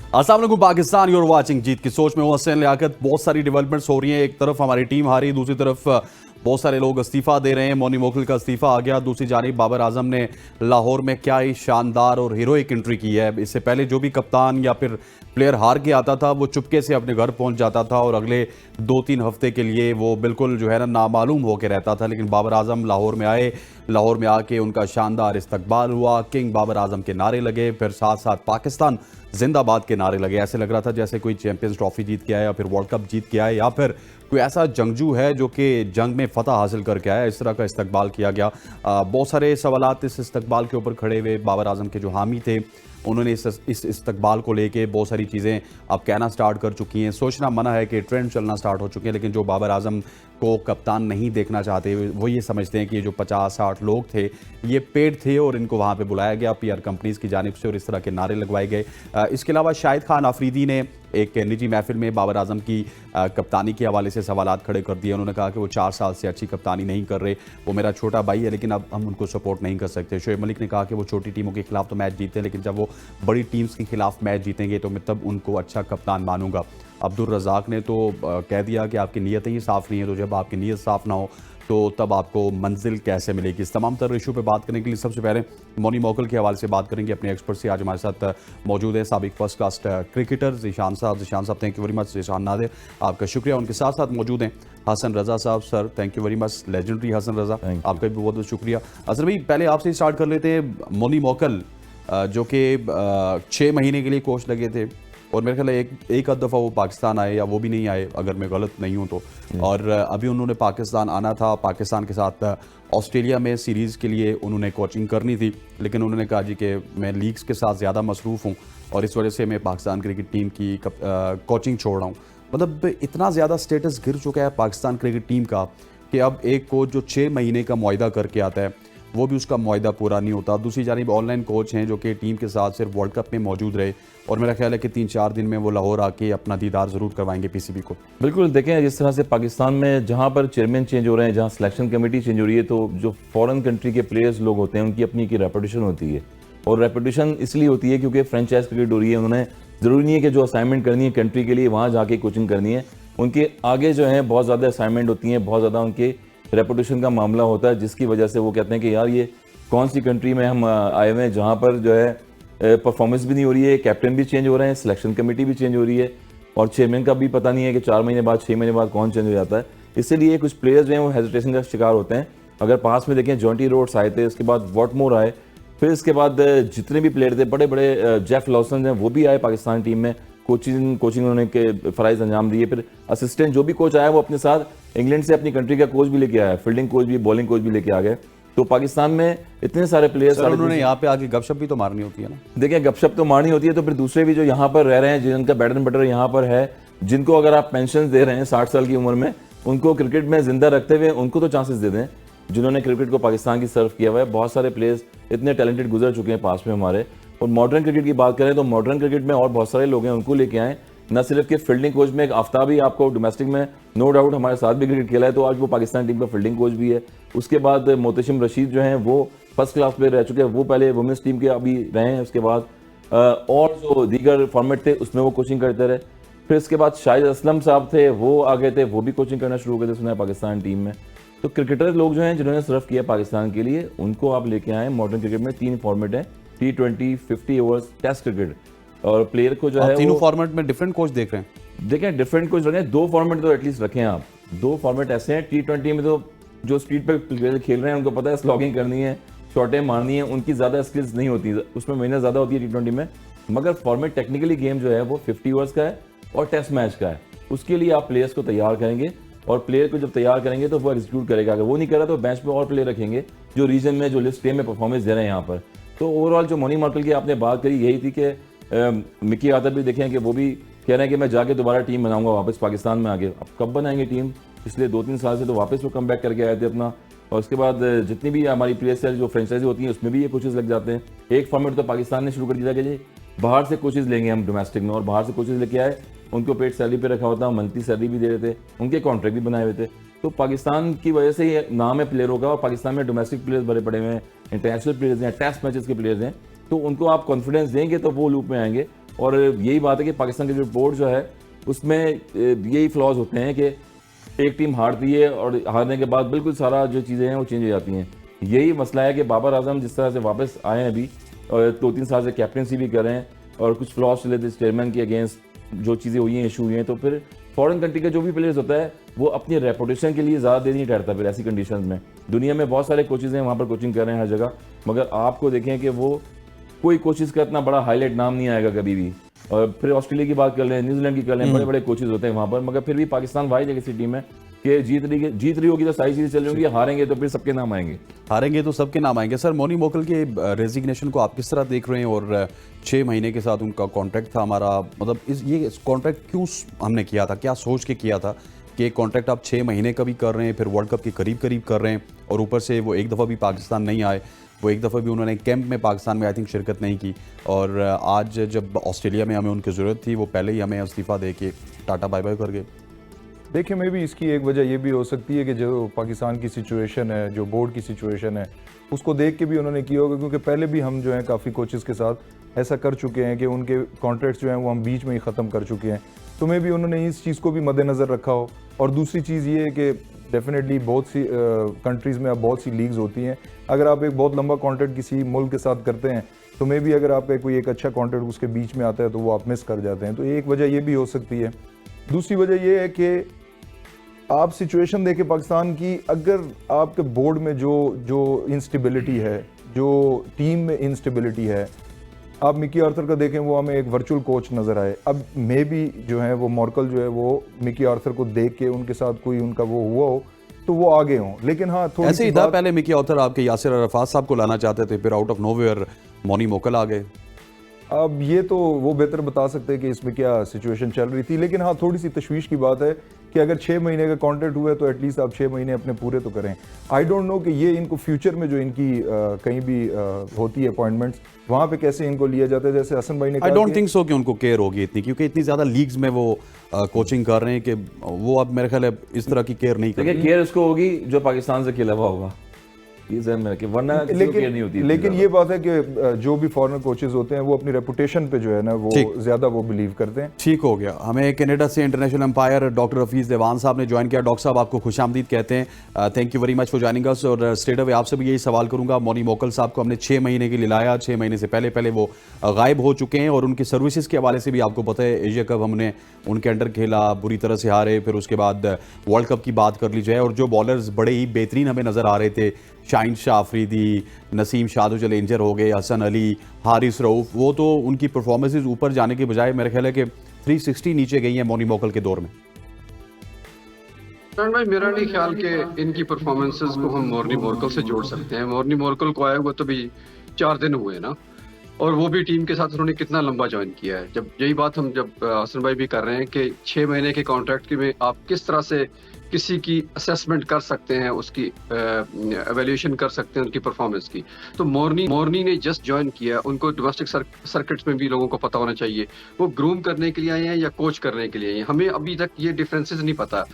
अस्सलाम वालेकुम Pakistan, your watching जीत की सोच में हूं हसन लियाकत। बहुत सारी डेवलपमेंट्स हो रही हैं। एक तरफ हमारी टीम हारी, दूसरी तरफ बहुत सारे लोग इस्तीफा दे रहे हैं। मोनी मोकल का इस्तीफा आ गया। दूसरी जानिब बाबर आजम ने लाहौर में क्या ही शानदार और हीरोइक एंट्री की है। इससे पहले जो भी कप्तान या फिर प्लेयर हार के आता था वो चुपके से अपने घर पहुंच जाता था और अगले 2-3 हफ्ते के लिए वो बिल्कुल जो है ना नामालूम होकर रहता था। लेकिन बाबर आजम लाहौर में आए, लाहौर में आके उनका शानदार इस्तकबाल हुआ, किंग बाबर आजम के नारे लगे, फिर साथ साथ पाकिस्तान जिंदाबाद के नारे लगे। ऐसे लग रहा था जैसे कोई चैंपियंस ट्रॉफी जीत के आया या फिर वर्ल्ड कप जीत के आया या फिर कोई ऐसा जंगजू है जो कि जंग में फतह हासिल करके आया। इस तरह का इस्तकबाल किया गया। बहुत सारे सवालात इस इस्तकबाल के ऊपर खड़े हुए। बाबर आजम के जो हामी थे उन्होंने इस इस्तकबाल को लेके बहुत सारी चीज़ें अब कहना स्टार्ट कर चुकी हैं। सोचना मना है कि ट्रेंड चलना स्टार्ट हो चुके हैं। लेकिन जो बाबर आजम को कप्तान नहीं देखना चाहते वो ये समझते हैं कि ये जो 50-60 लोग थे ये पेड थे और इनको वहाँ पे बुलाया गया पीआर कंपनीज़ की जानिब से और इस तरह के नारे लगवाए गए। इसके अलावा शाहिद खान आफरीदी ने एक निजी महफिल में बाबर आजम की कप्तानी के हवाले से सवालात खड़े कर दिए। उन्होंने कहा कि वो 4 साल से अच्छी कप्तानी नहीं कर रहे, वो मेरा छोटा भाई है लेकिन अब हम उनको सपोर्ट नहीं कर सकते। शोएब मलिक ने कहा कि वो छोटी टीमों के खिलाफ तो मैच जीते लेकिन जब वो बड़ी टीम्स के खिलाफ मैच जीतेंगे तो मैं तब उनको अच्छा कप्तान मानूंगा। अब्दुल रज़ाक ने तो कह दिया कि आपकी नीयतें ही साफ़ नहीं है, तो जब आपकी नीयत साफ़ ना हो तो तब आपको मंजिल कैसे मिलेगी। इस तमाम तरह इशू पे बात करने के लिए सबसे पहले मोनी मोकल के हवाले से बात करेंगे अपने एक्सपर्ट से। आज हमारे साथ मौजूद है साबिक फर्स्ट क्लास क्रिकेटर ज़ीशान साहब। Thank you very much. Zeeshan Nadir, आपका शुक्रिया। उनके साथ साथ मौजूद हैं हसन रज़ा साहब। Sir thank you very much, legendary Hasan Raza, आपका भी बहुत बहुत शुक्रिया। हसन भाई पहले आपसे स्टार्ट कर लेते हैं। मोनी मोकल जो कि 6 महीने के लिए कोच लगे थे और मेरे ख्याल एक आध दफ़ा वो पाकिस्तान आए या वो भी नहीं आए अगर मैं गलत नहीं हूँ तो। और अभी उन्होंने पाकिस्तान आना था, पाकिस्तान के साथ ऑस्ट्रेलिया में सीरीज़ के लिए उन्होंने कोचिंग करनी थी लेकिन उन्होंने कहा जी कि मैं लीग्स के साथ ज़्यादा मसरूफ़ हूँ और इस वजह से मैं पाकिस्तान क्रिकेट टीम की कोचिंग छोड़ रहा हूँ। मतलब इतना ज़्यादा स्टेटस गिर चुका है पाकिस्तान क्रिकेट टीम का कि अब एक कोच जो 6 महीने का मुआहदा करके आता है वो भी उसका मुआहदा पूरा नहीं होता। दूसरी जानिब ऑनलाइन कोच हैं जो कि टीम के साथ सिर्फ वर्ल्ड कप में मौजूद रहे और मेरा ख्याल है कि 3-4 दिन में वो लाहौर आके अपना दीदार ज़रूर करवाएंगे पीसीबी को। बिल्कुल, देखें जिस तरह से पाकिस्तान में जहाँ पर चेयरमैन चेंज हो रहे हैं, जहाँ सिलेक्शन कमेटी चेंज हो रही है, तो जो फॉरेन कंट्री के प्लेयर्स लोग होते हैं उनकी अपनी की रेपुटेशन होती है और रेपुटेशन इसलिए होती है क्योंकि फ्रेंचाइज क्रिकेट हो रही है। उन्होंने ज़रूरी नहीं है कि जो असाइनमेंट करनी है कंट्री के लिए वहाँ जाके कोचिंग करनी है, उनके आगे जो है बहुत ज़्यादा असाइनमेंट होती हैं, बहुत ज़्यादा उनके रेपुटेशन का मामला होता है जिसकी वजह से वो कहते हैं कि यार ये कौन सी कंट्री में हम आए हुए हैं जहाँ पर जो है परफॉर्मेंस भी नहीं हो रही है, कैप्टन भी चेंज हो रहे हैं, सिलेक्शन कमेटी भी चेंज हो रही है और चेयरमैन का भी पता नहीं है कि 4 महीने बाद 6 महीने बाद कौन चेंज हो जाता है। इसलिए कुछ प्लेयर्स जो हैं वो हेजिटेशन का शिकार होते हैं। अगर पास में देखें जॉन्टी रोड्स आए थे, उसके बाद वॉटमोर आए, फिर इसके बाद जितने भी प्लेयर थे बड़े बड़े जेफ लॉसन हैं वो भी आए पाकिस्तान टीम में, कोचिंग उन्होंने के फ़राइज़ अंजाम दिए। फिर असिस्टेंट जो भी कोच आया वो अपने साथ इंग्लैंड से अपनी कंट्री का कोच भी लेके आया, फील्डिंग कोच भी, बॉलिंग कोच भी लेके आ गए। तो पाकिस्तान में इतने सारे प्लेयर्स, उन्होंने यहाँ पे आके गपशप भी तो मारनी होती है ना। देखिए गपशप तो मारनी होती है, तो फिर दूसरे भी जो यहाँ पर रह रहे हैं जिनका बैड एंड बटर यहाँ पर है, जिनको अगर आप पेंशन दे रहे हैं 60 साल की उम्र में, उनको क्रिकेट में जिंदा रखते हुए उनको तो चांसेस दे दें जिन्होंने क्रिकेट को पाकिस्तान की सर्व किया हुआ है। बहुत सारे प्लेयर्स इतने टैलेंटेड गुजर चुके हैं पास में हमारे। और मॉडर्न क्रिकेट की बात करें तो मॉडर्न क्रिकेट में और बहुत सारे लोग हैं, उनको लेके आए। न सिर्फ कि फील्डिंग कोच में एक आफ्ताब ही आपको डोमेस्टिक में नो डाउट हमारे साथ भी क्रिकेट खेला है, तो आज वो पाकिस्तान टीम का फील्डिंग कोच भी है। उसके बाद मोहतशिम रशीद जो हैं वो फर्स्ट क्लास प्लेयर रह चुके हैं, वो पहले वुमेंस टीम के अभी रहे हैं। उसके बाद और जो दीगर फॉर्मेट थे उसमें वो कोचिंग करते रहे। फिर इसके बाद शाहिद असलम साहब थे, वो आ गए थे, वो भी कोचिंग करना शुरू कर थे सुना है पाकिस्तान टीम में। तो क्रिकेटर लोग जो हैं जिन्होंने सर्व किया पाकिस्तान के लिए, उनको आप लेके आए। मॉडर्न क्रिकेट में 3 फॉर्मेट है, T20, 50 ओवर्स, टेस्ट क्रिकेट। और प्लेयर को जो है तीनों फॉर्मेट में डिफरेंट कोच देख रहे हैं। देखें डिफरेंट कोच रखें, 2 फॉर्मेट तो एटलीस्ट रखें आप। 2 फॉर्मेट ऐसे हैं, T20 में तो जो स्पीड पे प्लेयर खेल रहे हैं उनको पता है स्लॉगिंग करनी है, शॉटें मारनी है, उनकी ज़्यादा स्किल्स नहीं होती, उसमें मेहनत ज़्यादा होती है T20 में। मगर फॉर्मेट टेक्निकली गेम जो है वो 50 ओवर्स का है और टेस्ट मैच का है। उसके लिए आप प्लेयर्स को तैयार करेंगे और प्लेयर को जब तैयार करेंगे तो वो एग्जीक्यूट करेगा। अगर वो नहीं करा तो बेंच पे और प्लेयर रखेंगे जो रीजन में, जो लिस्ट ए में परफॉर्मेंस दे रहे हैं यहाँ पर। तो ओवरऑल जो मोनी मोकल की आपने बात करी यही थी कि मिकी आतर भी देखें कि वो भी कह रहे हैं कि मैं जाके दोबारा टीम बनाऊंगा वापस पाकिस्तान में आगे। अब कब बनाएंगे टीम? पिछले 2-3 साल से तो वापस वो कम बैक करके आए थे अपना। और उसके बाद जितनी भी हमारी PSL जो फ्रेंचाइजी होती हैं उसमें भी ये कोचेज़ लग जाते हैं। एक फॉर्मेट तो पाकिस्तान ने शुरू कर दिया कि जी बाहर से कोचेज़ लेंगे हम डोमेस्टिक में, और बाहर से कोचेज़ लेके आए, उनको पेड सैलरी पे रखा होता, मंथली सैलरी भी दे रहे थे, उनके कॉन्ट्रैक्ट भी बनाए हुए थे। तो पाकिस्तान की वजह से ये नाम है प्लेयरों का, और पाकिस्तान में डोमेस्टिक प्लेयर्स बड़े पड़े हुए हैं, इंटरनेशनल प्लेयर्स हैं, टेस्ट मैचेस के प्लेयर्स हैं। तो उनको आप कॉन्फिडेंस देंगे तो वो लूप में आएंगे। और यही बात है कि पाकिस्तान की जो बोर्ड जो है उसमें यही फ्लॉज होते हैं कि एक टीम हारती है और हारने के बाद बिल्कुल सारा जो चीज़ें हैं वो चेंज हो जाती हैं। यही मसला है कि बाबर आजम जिस तरह से वापस आए हैं अभी और 2-3 साल से कैप्टनसी भी कर रहे हैं और कुछ फ्लॉज चले थे चेयरमैन के अगेंस्ट जो चीज़ें हुई हैं, इशू हुए हैं, तो फिर फॉरेन कंट्री का जो भी प्लेयर्स होता है वो अपनी रेपुटेशन के लिए ज़्यादा देर नहीं ठहरता फिर ऐसी कंडीशंस में। दुनिया में बहुत सारे कोचेज़ हैं, वहाँ पर कोचिंग कर रहे हैं हर जगह, मगर आपको देखें कि वो कोई कोचेज़ का इतना बड़ा हाईलाइट नाम नहीं आएगा कभी भी। और फिर ऑस्ट्रेलिया की बात कर लें, न्यूजीलैंड की कर लें, बड़े बड़े कोचेज़ होते हैं वहाँ पर, मगर फिर भी पाकिस्तान वाइज एक ऐसी टीम है कि जीत रही होगी तो सारी चीज़ें चल रही होंगी, हारेंगे तो फिर सबके नाम आएंगे। हारेंगे तो सबके नाम आएंगे। सर, मोनी मोकल के रेजिग्नेशन को आप किस तरह देख रहे हैं? और 6 महीने के साथ उनका कॉन्ट्रैक्ट था हमारा, मतलब ये कॉन्ट्रैक्ट क्यों हमने किया था, क्या सोच के किया था कि एक कॉन्ट्रैक्ट आप 6 महीने का भी कर रहे हैं, फिर वर्ल्ड कप के करीब कर रहे हैं, और ऊपर से वो एक दफ़ा भी पाकिस्तान नहीं आए, वो एक दफ़ा भी उन्होंने कैंप में पाकिस्तान में आई थिंक शिरकत नहीं की, और आज जब ऑस्ट्रेलिया में हमें उनकी ज़रूरत थी वो पहले ही हमें इस्तीफ़ा दे के टाटा बाय बाय कर गए। देखिए, मे भी इसकी एक वजह ये भी हो सकती है कि जो पाकिस्तान की सिचुएशन है, जो बोर्ड की सिचुएशन है, उसको देख के भी उन्होंने किया होगा, क्योंकि पहले भी हम जो है काफ़ी कोचेज़ के साथ ऐसा कर चुके हैं कि उनके कॉन्ट्रैक्ट्स जो हैं वो हम बीच में ही ख़त्म कर चुके हैं। तो मे भी उन्होंने इस चीज़ को भी मद्देनज़र रखा हो। और दूसरी चीज़ ये है कि डेफिनेटली बहुत सी कंट्रीज़ में अब बहुत सी लीग्स होती हैं, अगर आप एक बहुत लंबा कॉन्ट्रैक्ट किसी मुल्क के साथ करते हैं तो मे भी अगर आपका कोई एक अच्छा कॉन्ट्रैक्ट उसके बीच में आता है तो वो आप मिस कर जाते हैं। तो एक वजह ये भी हो सकती है। दूसरी वजह ये है कि आप सिचुएशन देखें पाकिस्तान की, अगर आपके बोर्ड में जो इंस्टेबिलिटी है, जो टीम में इंस्टेबिलिटी है, आप मिकी आर्थर का देखें, वो हमें एक वर्चुअल कोच नज़र आए। अब मे भी जो है वो मॉर्कल जो है वो मिकी आर्थर को देख के उनके साथ कोई उनका वो हुआ हो तो वो आगे हों। लेकिन हाँ, थोड़ी ऐसे ही था, पहले मिकी आर्थर आपके यासिर अरफात साहब को लाना चाहते थे, फिर आउट ऑफ नोवेयर मोनी मोकल आ गए। अब ये तो वो बेहतर बता सकते हैं कि इसमें क्या सिचुएशन चल रही थी। लेकिन हाँ, थोड़ी सी तशवीश की बात है कि अगर 6 महीने का कॉन्ट्रैक्ट हुआ है तो एटलीस्ट आप 6 महीने अपने पूरे तो करें। आई डोंट नो कि ये इनको फ्यूचर में जो इनकी कहीं भी होती है अपॉइंटमेंट्स, वहाँ पे कैसे इनको लिया जाता है। जैसे हसन भाई ने आई डोंट थिंक सो कि उनको केयर होगी इतनी, क्योंकि इतनी ज़्यादा लीग्स में वो कोचिंग कर रहे हैं कि वो अब मेरे ख्याल है इस तरह की केयर नहीं करेंगे। देखिए, केयर उसको होगी जो पाकिस्तान से खेला हुआ होगा, ये ज़हन में रखिए, वरना किसी को केयर नहीं होती। लेकिन ये बात है कि जो भी फॉरेन कोचेज होते हैं वो अपनी रेपुटेशन पे जो है ना वो ज्यादा वो बिलीव करते हैं। ठीक हो गया। हमें कनाडा से इंटरनेशनल एम्पायर डॉक्टर हफीज़ देवान साहब ने ज्वाइन किया। डॉक्टर साहब, आपको खुशामदीद कहते हैं, thank you very much for joining us. और स्ट्रेट अवे आपसे भी यही सवाल करूंगा, मोनी मोकल साहब को हमने 6 महीने के लिए लाया, 6 महीने से पहले वो गायब हो चुके हैं, और उनकी सर्विसेज के हवाले से भी आपको पता है एशिया कप हमने उनके अंडर खेला, बुरी तरह से हारे, फिर उसके बाद वर्ल्ड कप की बात कर ली जाए, और जो बॉलर्स बड़े ही बेहतरीन हमें नज़र आ रहे थे, शाहिन शाह अफरीदी, नसीम शाह चले इंजर हो गए, हसन अली, हारिस रऊफ, वो तो उनकी परफॉर्मेंसेज ऊपर जाने के बजाय मेरे ख्याल है कि 360 नीचे गई हैं मोनी मोकल के दौर में। भाई, मेरा नहीं ख्याल कि इनकी परफॉर्मेंसेस को हम मोर्नी मोरकल से जोड़ सकते हैं। मोर्नी मोरकल को आए हुए तो भी 4 दिन हुए ना, और वो भी टीम के साथ उन्होंने कितना लंबा ज्वाइन किया है। जब यही बात हम हसन भाई भी कर रहे हैं कि 6 महीने के कॉन्ट्रैक्ट में आप किस तरह से किसी की असेसमेंट कर सकते हैं, उसकी एवेल्यूएशन कर सकते हैं उनकी परफॉर्मेंस की। तो मोर्नी ने जस्ट ज्वाइन किया, उनको डोमेस्टिक सर्किट्स में भी लोगों को पता होना चाहिए वो ग्रूम करने के लिए आए हैं या कोच करने के लिए आए हैं। हमें अभी तक ये डिफरेंसेस नहीं पता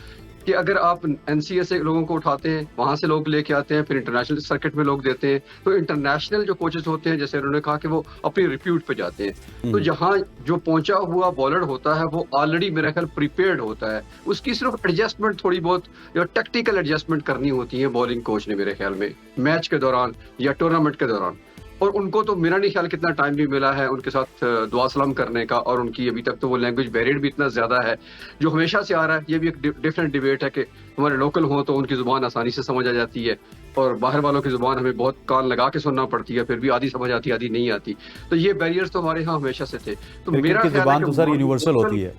कि अगर आप एनसीए से लोगों को उठाते हैं, वहां से लोग लेके आते हैं, फिर इंटरनेशनल सर्किट में लोग देते हैं, तो इंटरनेशनल जो कोचेस होते हैं, जैसे उन्होंने कहा कि वो अपनी रिप्यूट पे जाते हैं, तो जहां जो पहुंचा हुआ बॉलर होता है वो ऑलरेडी मेरा ख्याल प्रिपेयर्ड होता है, उसकी सिर्फ एडजस्टमेंट थोड़ी बहुत या टेक्निकल एडजस्टमेंट करनी होती है बॉलिंग कोच ने मेरे ख्याल में मैच के दौरान या टूर्नामेंट के दौरान। और उनको तो मेरा नहीं ख्याल कितना टाइम भी मिला है उनके साथ दुआ सलाम करने का, और उनकी अभी तक तो वो लैंग्वेज बैरियर भी इतना ज्यादा है जो हमेशा से आ रहा है। ये भी एक डिफरेंट डिबेट है कि हमारे लोकल हो तो उनकी जुबान आसानी से समझ आ जाती है, और बाहर वालों की जुबान हमें बहुत कान लगा के सुनना पड़ती है, फिर भी आधी समझ आती है आधी नहीं आती। तो ये बैरियर्स तो हमारे यहाँ हमेशा से थे। तो मेरा ख्याल जुबान है तो सर यूनिवर्सल होती है।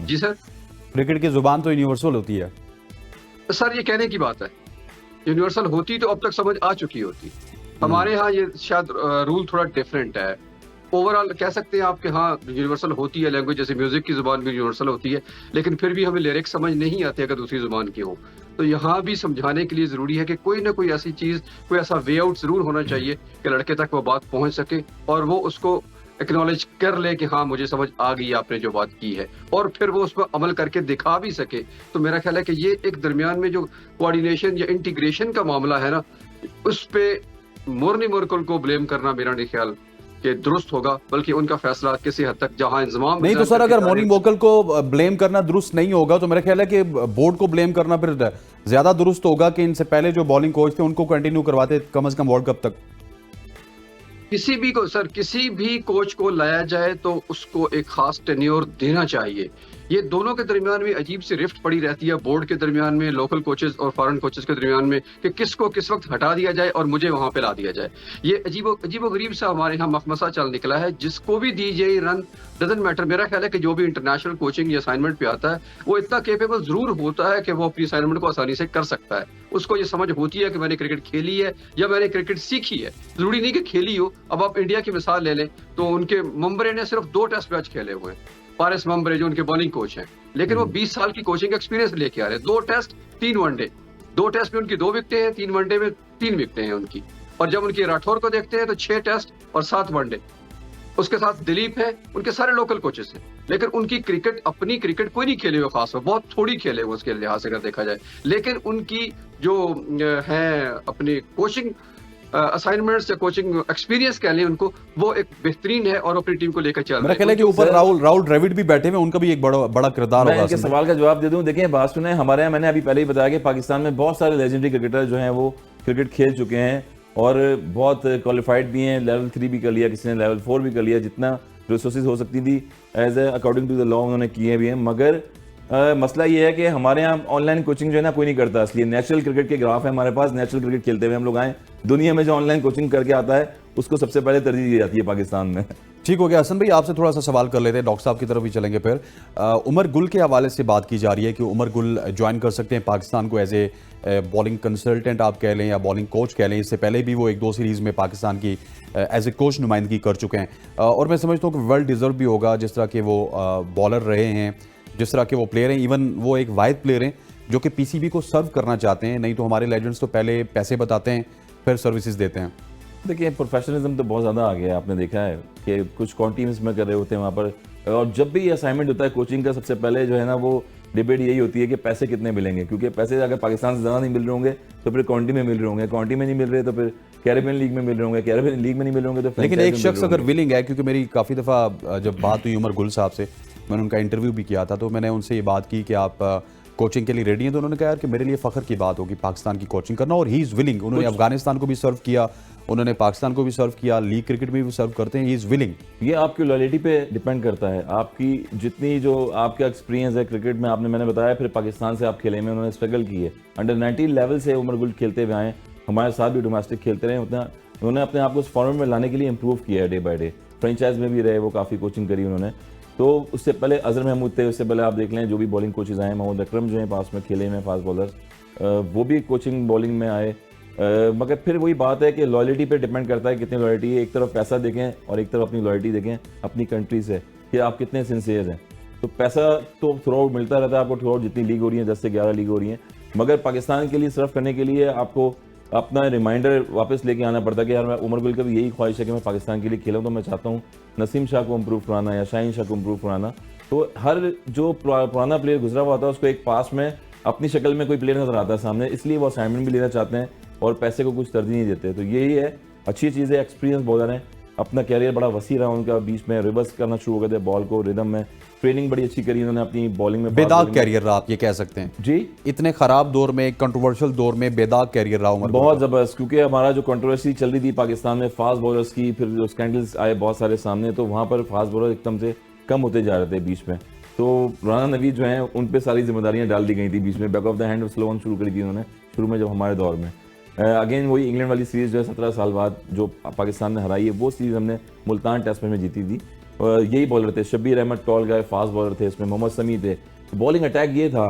जी सर, क्रिकेट की जुबान तो यूनिवर्सल होती है सर, ये कहने की बात है। यूनिवर्सल होती तो अब तक समझ आ चुकी होती। हमारे यहाँ ये शायद रूल थोड़ा डिफरेंट है। ओवरऑल कह सकते हैं आप कि हाँ यूनिवर्सल होती है लैंग्वेज, जैसे म्यूजिक की जुबान भी यूनिवर्सल होती है, लेकिन फिर भी हमें लिरिक्स समझ नहीं आते अगर दूसरी जुबान की हो। तो यहाँ भी समझाने के लिए जरूरी है कि कोई ना कोई ऐसी चीज, कोई ऐसा वे आउट जरूर होना चाहिए कि लड़के तक वो बात पहुंच सके और वो उसको एक्नॉलेज कर ले कि हाँ मुझे समझ आ गई आपने जो बात की है, और फिर वो उस पर अमल करके दिखा भी सके। तो मेरा ख्याल है कि ये एक दरमियान में जो कोऑर्डिनेशन या इंटीग्रेशन का मामला है ना, उस पे मोर्नी मोरकल को ब्लेम करना मेरा नहीं ख्याल कि दुरुस्त होगा, बल्कि उनका फैसला किसी हद तक जहां इंतजाम नहीं तो सर, अगर मॉर्नी मोकल को ब्लेम करना दुरुस्त नहीं होगा तो मेरा ख्याल है कि बोर्ड को ब्लेम करना फिर ज्यादा दुरुस्त होगा कि इनसे पहले जो बॉलिंग कोच थे उनको कंटिन्यू करवाते कम से कम वर्ल्ड कप तक। किसी भी कोच को लाया जाए तो उसको एक खास टेन्योर देना चाहिए। ये दोनों के दरमियान में अजीब सी रिफ्ट पड़ी रहती है, बोर्ड के दरमियान में, लोकल कोचेस और फॉरेन कोचेस के दरमियान में, कि किसको किस वक्त हटा दिया जाए और मुझे वहां पे ला दिया जाए। ये अजीबो गरीब सा हमारे यहाँ मखमसा चल निकला है। जिसको भी दी जाए रन डजंट मैटर। मेरा ख्याल है कि जो भी इंटरनेशनल कोचिंग या असाइनमेंट पे आता है वो इतना केपेबल जरूर होता है कि वो अपनी असाइनमेंट को आसानी से कर सकता है। उसको ये समझ होती है कि मैंने क्रिकेट खेली है या मैंने क्रिकेट सीखी है, जरूरी नहीं कि खेली हो। अब आप इंडिया की मिसाल ले लें तो उनके मुंबरे ने सिर्फ 2 टेस्ट मैच खेले हुए हैं, पारिस मुंबरे जो उनके बॉलिंग कोच हैं, लेकिन वो 20 साल की कोचिंग एक्सपीरियंस लेके आ रहे हैं। 2 टेस्ट 3 वनडे, 2 टेस्ट में उनकी 2 विकेटें हैं, 3 वनडे में 3 विकेटें हैं उनकी। और जब उनकी राठौर को देखते हैं तो 6 टेस्ट और 7 वनडे, उसके साथ दिलीप है, उनके सारे लोकल कोचेस हैं। लेकिन उनकी क्रिकेट, अपनी क्रिकेट कोई नहीं खेले हुए, खास में बहुत थोड़ी खेले हुए उसके लिहाज से अगर देखा जाए। लेकिन उनकी जो है अपनी कोचिंग असाइनमेंट्स या कोचिंग एक्सपीरियंस कह लें उनको, वो एक बेहतरीन है और अपनी टीम को लेकर चल रहे हैं। मेरा ख्याल है कि ऊपर राहुल द्रविड़ भी बैठे हुए, उनका भी एक बड़ा किरदार होगा। मैं इनके सवाल का जवाब दे दूं। देखिए बात सुने, हमारे यहाँ मैंने अभी पहले ही बताया कि पाकिस्तान में बहुत सारे लेजेंडरी क्रिकेटर जो हैं वो क्रिकेट खेल चुके हैं और बहुत क्वालिफाइड भी हैं। लेवल 3 भी कर लिया, किसी ने लेवल 4 भी कर लिया। जितना रिसोर्सेज हो सकती थी as a according to the law उन्होंने किए भी हैं। मगर मसला ये है कि हमारे यहाँ ऑनलाइन कोचिंग जो है ना कोई नहीं करता। इसलिए नेचुरल क्रिकेट के ग्राफ है हमारे पास, नेचुरल क्रिकेट खेलते हुए हम लोग आए। दुनिया में जो ऑनलाइन कोचिंग करके आता है उसको सबसे पहले तरजीह दी जाती है पाकिस्तान में। ठीक हो गया। हसन भाई, आपसे थोड़ा सा सवाल कर लेते हैं, डॉक्टर साहब की तरफ भी चलेंगे फिर। उमर गुल के हवाले से बात की जा रही है कि उमर गुल ज्वाइन कर सकते हैं पाकिस्तान को एज ए बॉलिंग कंसल्टेंट आप कह लें या बॉलिंग कोच कह लें। इससे पहले भी वो 1-2 सीरीज़ में पाकिस्तान की एज ए कोच नुमाइंदगी कर चुके हैं और मैं समझता हूँ कि वर्ल्ड डिजर्व भी होगा, जिस तरह के वो बॉलर रहे हैं, जिस तरह के वो प्लेयर हैं। इवन वो एक वाहिद प्लेयर हैं जो कि पीसीबी को सर्व करना चाहते हैं। नहीं तो हमारे लेजेंड्स तो पहले पैसे बताते हैं फिर सर्विसेज देते हैं। देखिए प्रोफेशनलिज्म तो बहुत ज़्यादा आ गया है। आपने देखा है कि कुछ कौन टीम्स में कर रहे होते हैं वहाँ पर, और जब भी ये असाइनमेंट होता है कोचिंग का, सबसे पहले जो है ना वो डिबेट यही होती है कि पैसे कितने मिलेंगे। क्योंकि पैसे अगर पाकिस्तान से ज़्यादा नहीं मिल रहे होंगे तो फिर काउंटी में मिल रहे होंगे, काउंटी में नहीं मिल रहे तो फिर कैरेबियन लीग में मिल रहे होंगे, कैरेबियन लीग में नहीं मिल रहे होंगे तो लेकिन एक शख्स अगर विलिंग है, क्योंकि मेरी काफ़ी दफ़ा जब बात हुई उमर गुल साहब से, मैंने उनका इंटरव्यू भी किया था, तो मैंने उनसे ये बात की कि आप कोचिंग के लिए रेडी हैं। तो उन्होंने कहा यार कि मेरे लिए फ़ख्र की बात होगी पाकिस्तान की कोचिंग करना, और ही इज़ विलिंग। उन्होंने अफगानिस्तान को भी सर्व किया, उन्होंने पाकिस्तान को भी सर्व किया, लीग क्रिकेट में भी सर्व करते हैं, ही इज़ विलिंग। ये आपकी लॉयल्टी पे डिपेंड करता है, आपकी जितनी जो आपका एक्सपीरियंस है क्रिकेट में। आपने मैंने बताया फिर पाकिस्तान से आप खेले में उन्होंने स्ट्रगल की है। अंडर 19 लेवल से उमर गुल खेलते हुए आए, हमारे साथ भी डोमेस्टिक खेलते रहे। उतना उन्होंने अपने आप को उस फॉर्मेट में लाने के लिए इंप्रूव किया है डे बाय डे। फ्रेंचाइज में भी रहे वो, काफ़ी कोचिंग करी उन्होंने। तो उससे पहले अजहर महमूद थे, उससे पहले आप देख लें जो भी बॉलिंग कोचेज आए, मोहम्मद अकरम जो हैं पास में खेले में फास्ट बॉलर्स, वो भी कोचिंग बॉलिंग में आए। मगर फिर वही बात है कि लॉयल्टी पे डिपेंड करता है कितनी लॉयल्टी है। एक तरफ पैसा देखें और एक तरफ अपनी लॉयल्टी देखें अपनी कंट्री से कि आप कितने सिंसियर हैं। तो पैसा तो थ्रू आउट मिलता रहता है आपको, थ्रू आउट जितनी लीग हो रही है, 10 से 11 लीग हो रही हैं। मगर पाकिस्तान के लिए सर्व करने के लिए आपको अपना रिमाइंडर वापस लेके आना पड़ता है कि यार मैं उमर गुल का भी यही ख्वाहिश है कि मैं पाकिस्तान के लिए खेलूँ, तो मैं चाहता हूँ नसीम शाह को इम्प्रूव कराना या शाहीन शाह को इम्प्रूव कराना। तो हर जो पुराना प्लेयर गुजरा हुआ था उसको एक पास में अपनी शक्ल में कोई प्लेयर नजर आता है सामने, इसलिए वो असाइनमेंट भी लेना चाहते हैं और पैसे को कुछ तरजीह नहीं देते। तो यही है, अच्छी चीज़ है। एक्सपीरियंस बॉलर हैं, अपना कैरियर बड़ा वसी रहा उनका, बीच में रिवर्स करना शुरू हो गए थे बॉल को रिदम में, ट्रेनिंग बड़ी अच्छी करी उन्होंने अपनी बॉलिंग में। बेदाग कैरियर रहा, आप ये कह सकते हैं जी। इतने खराब दौर में, कंट्रोवर्शियल दौर में बेदाग कैरियर रहा उमर, बहुत ज़बरदस्त। क्योंकि हमारा जो कंट्रोवर्सी चल रही थी पाकिस्तान में फास्ट बॉलर्स की, फिर जो स्कैंडल्स आए बहुत सारे सामने, तो वहाँ पर फास्ट बॉलर एकदम से कम होते जा रहे थे बीच में। तो राना नवीद जो हैं उन पे सारी जिम्मेदारियां डाल दी गई थी बीच में। Back of the hand slow on शुरू करी थी उन्होंने शुरू में जब हमारे दौर में। अगेन वही इंग्लैंड वाली सीरीज़ जो है 17 साल बाद जो पाकिस्तान ने हराई है, वो सीरीज़ हमने मुल्तान टेस्ट में जीती थी। यही बॉलर थे, शब्बीर अहमद टॉल गाय फास्ट बॉलर थे, इसमें मोहम्मद समी थे, बॉलिंग अटैक ये था।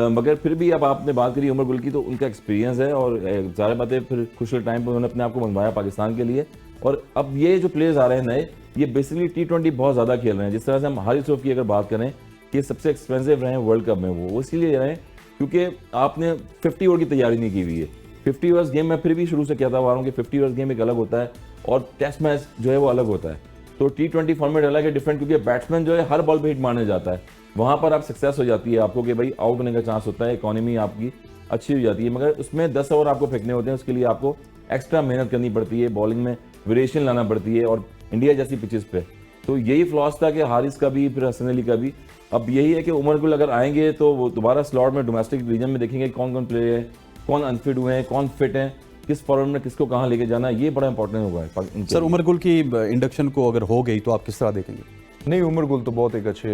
मगर फिर भी अब आपने बात करी उमर गुल की, तो उनका एक्सपीरियंस है और ज़ाहिर बात है फिर खुशल टाइम पर उन्होंने अपने आप को मनवाया पाकिस्तान के लिए। और अब ये जो प्लेयर्स आ रहे हैं नए, ये बेसिकली T20 बहुत ज़्यादा खेल रहे हैं। जिस तरह से हम हारिस रऊफ की अगर बात करें कि सबसे एक्सपेंसिव रहे हैं वर्ल्ड कप में, वो इसीलिए रहे क्योंकि आपने 50 ओवर की तैयारी नहीं की हुई है। 50 ओवर्स गेम में फिर भी शुरू से कहता हुआ रहा हूँ कि 50 ओवर्स गेम एक अलग होता है और टेस्ट मैच जो है वो अलग होता है। तो T20 फॉर्मेट अलग है, डिफरेंट, क्योंकि बैट्समैन जो है हर बॉल पे हिट मारने जाता है। वहाँ पर आप सक्सेस हो जाती है आपको कि भाई आउट होने का चांस होता है, इकोनॉमी आपकी अच्छी हो जाती है। मगर उसमें 10 ओवर आपको फेंकने होते हैं, उसके लिए आपको एक्स्ट्रा मेहनत करनी पड़ती है। बॉलिंग में वेरिएशन लाना पड़ती है, और इंडिया जैसी पिचेस पे तो यही फ्लॉस था कि हारिस का भी फिर हसन अली का भी। अब यही है कि उमर गुल अगर आएंगे तो वो दोबारा स्लॉट में डोमेस्टिक रीजन में देखेंगे कौन कौन प्लेयर है, कौन अनफिट हुए हैं, कौन फिट हैं, किस फॉर्मेट में किसको कहाँ लेके जाना, ये बड़ा इंपॉर्टेंट होगा इनके सर लिए। उमर गुल की इंडक्शन को अगर हो गई तो आप किस तरह देखेंगे? नहीं, उमर गुल तो बहुत एक अच्छे,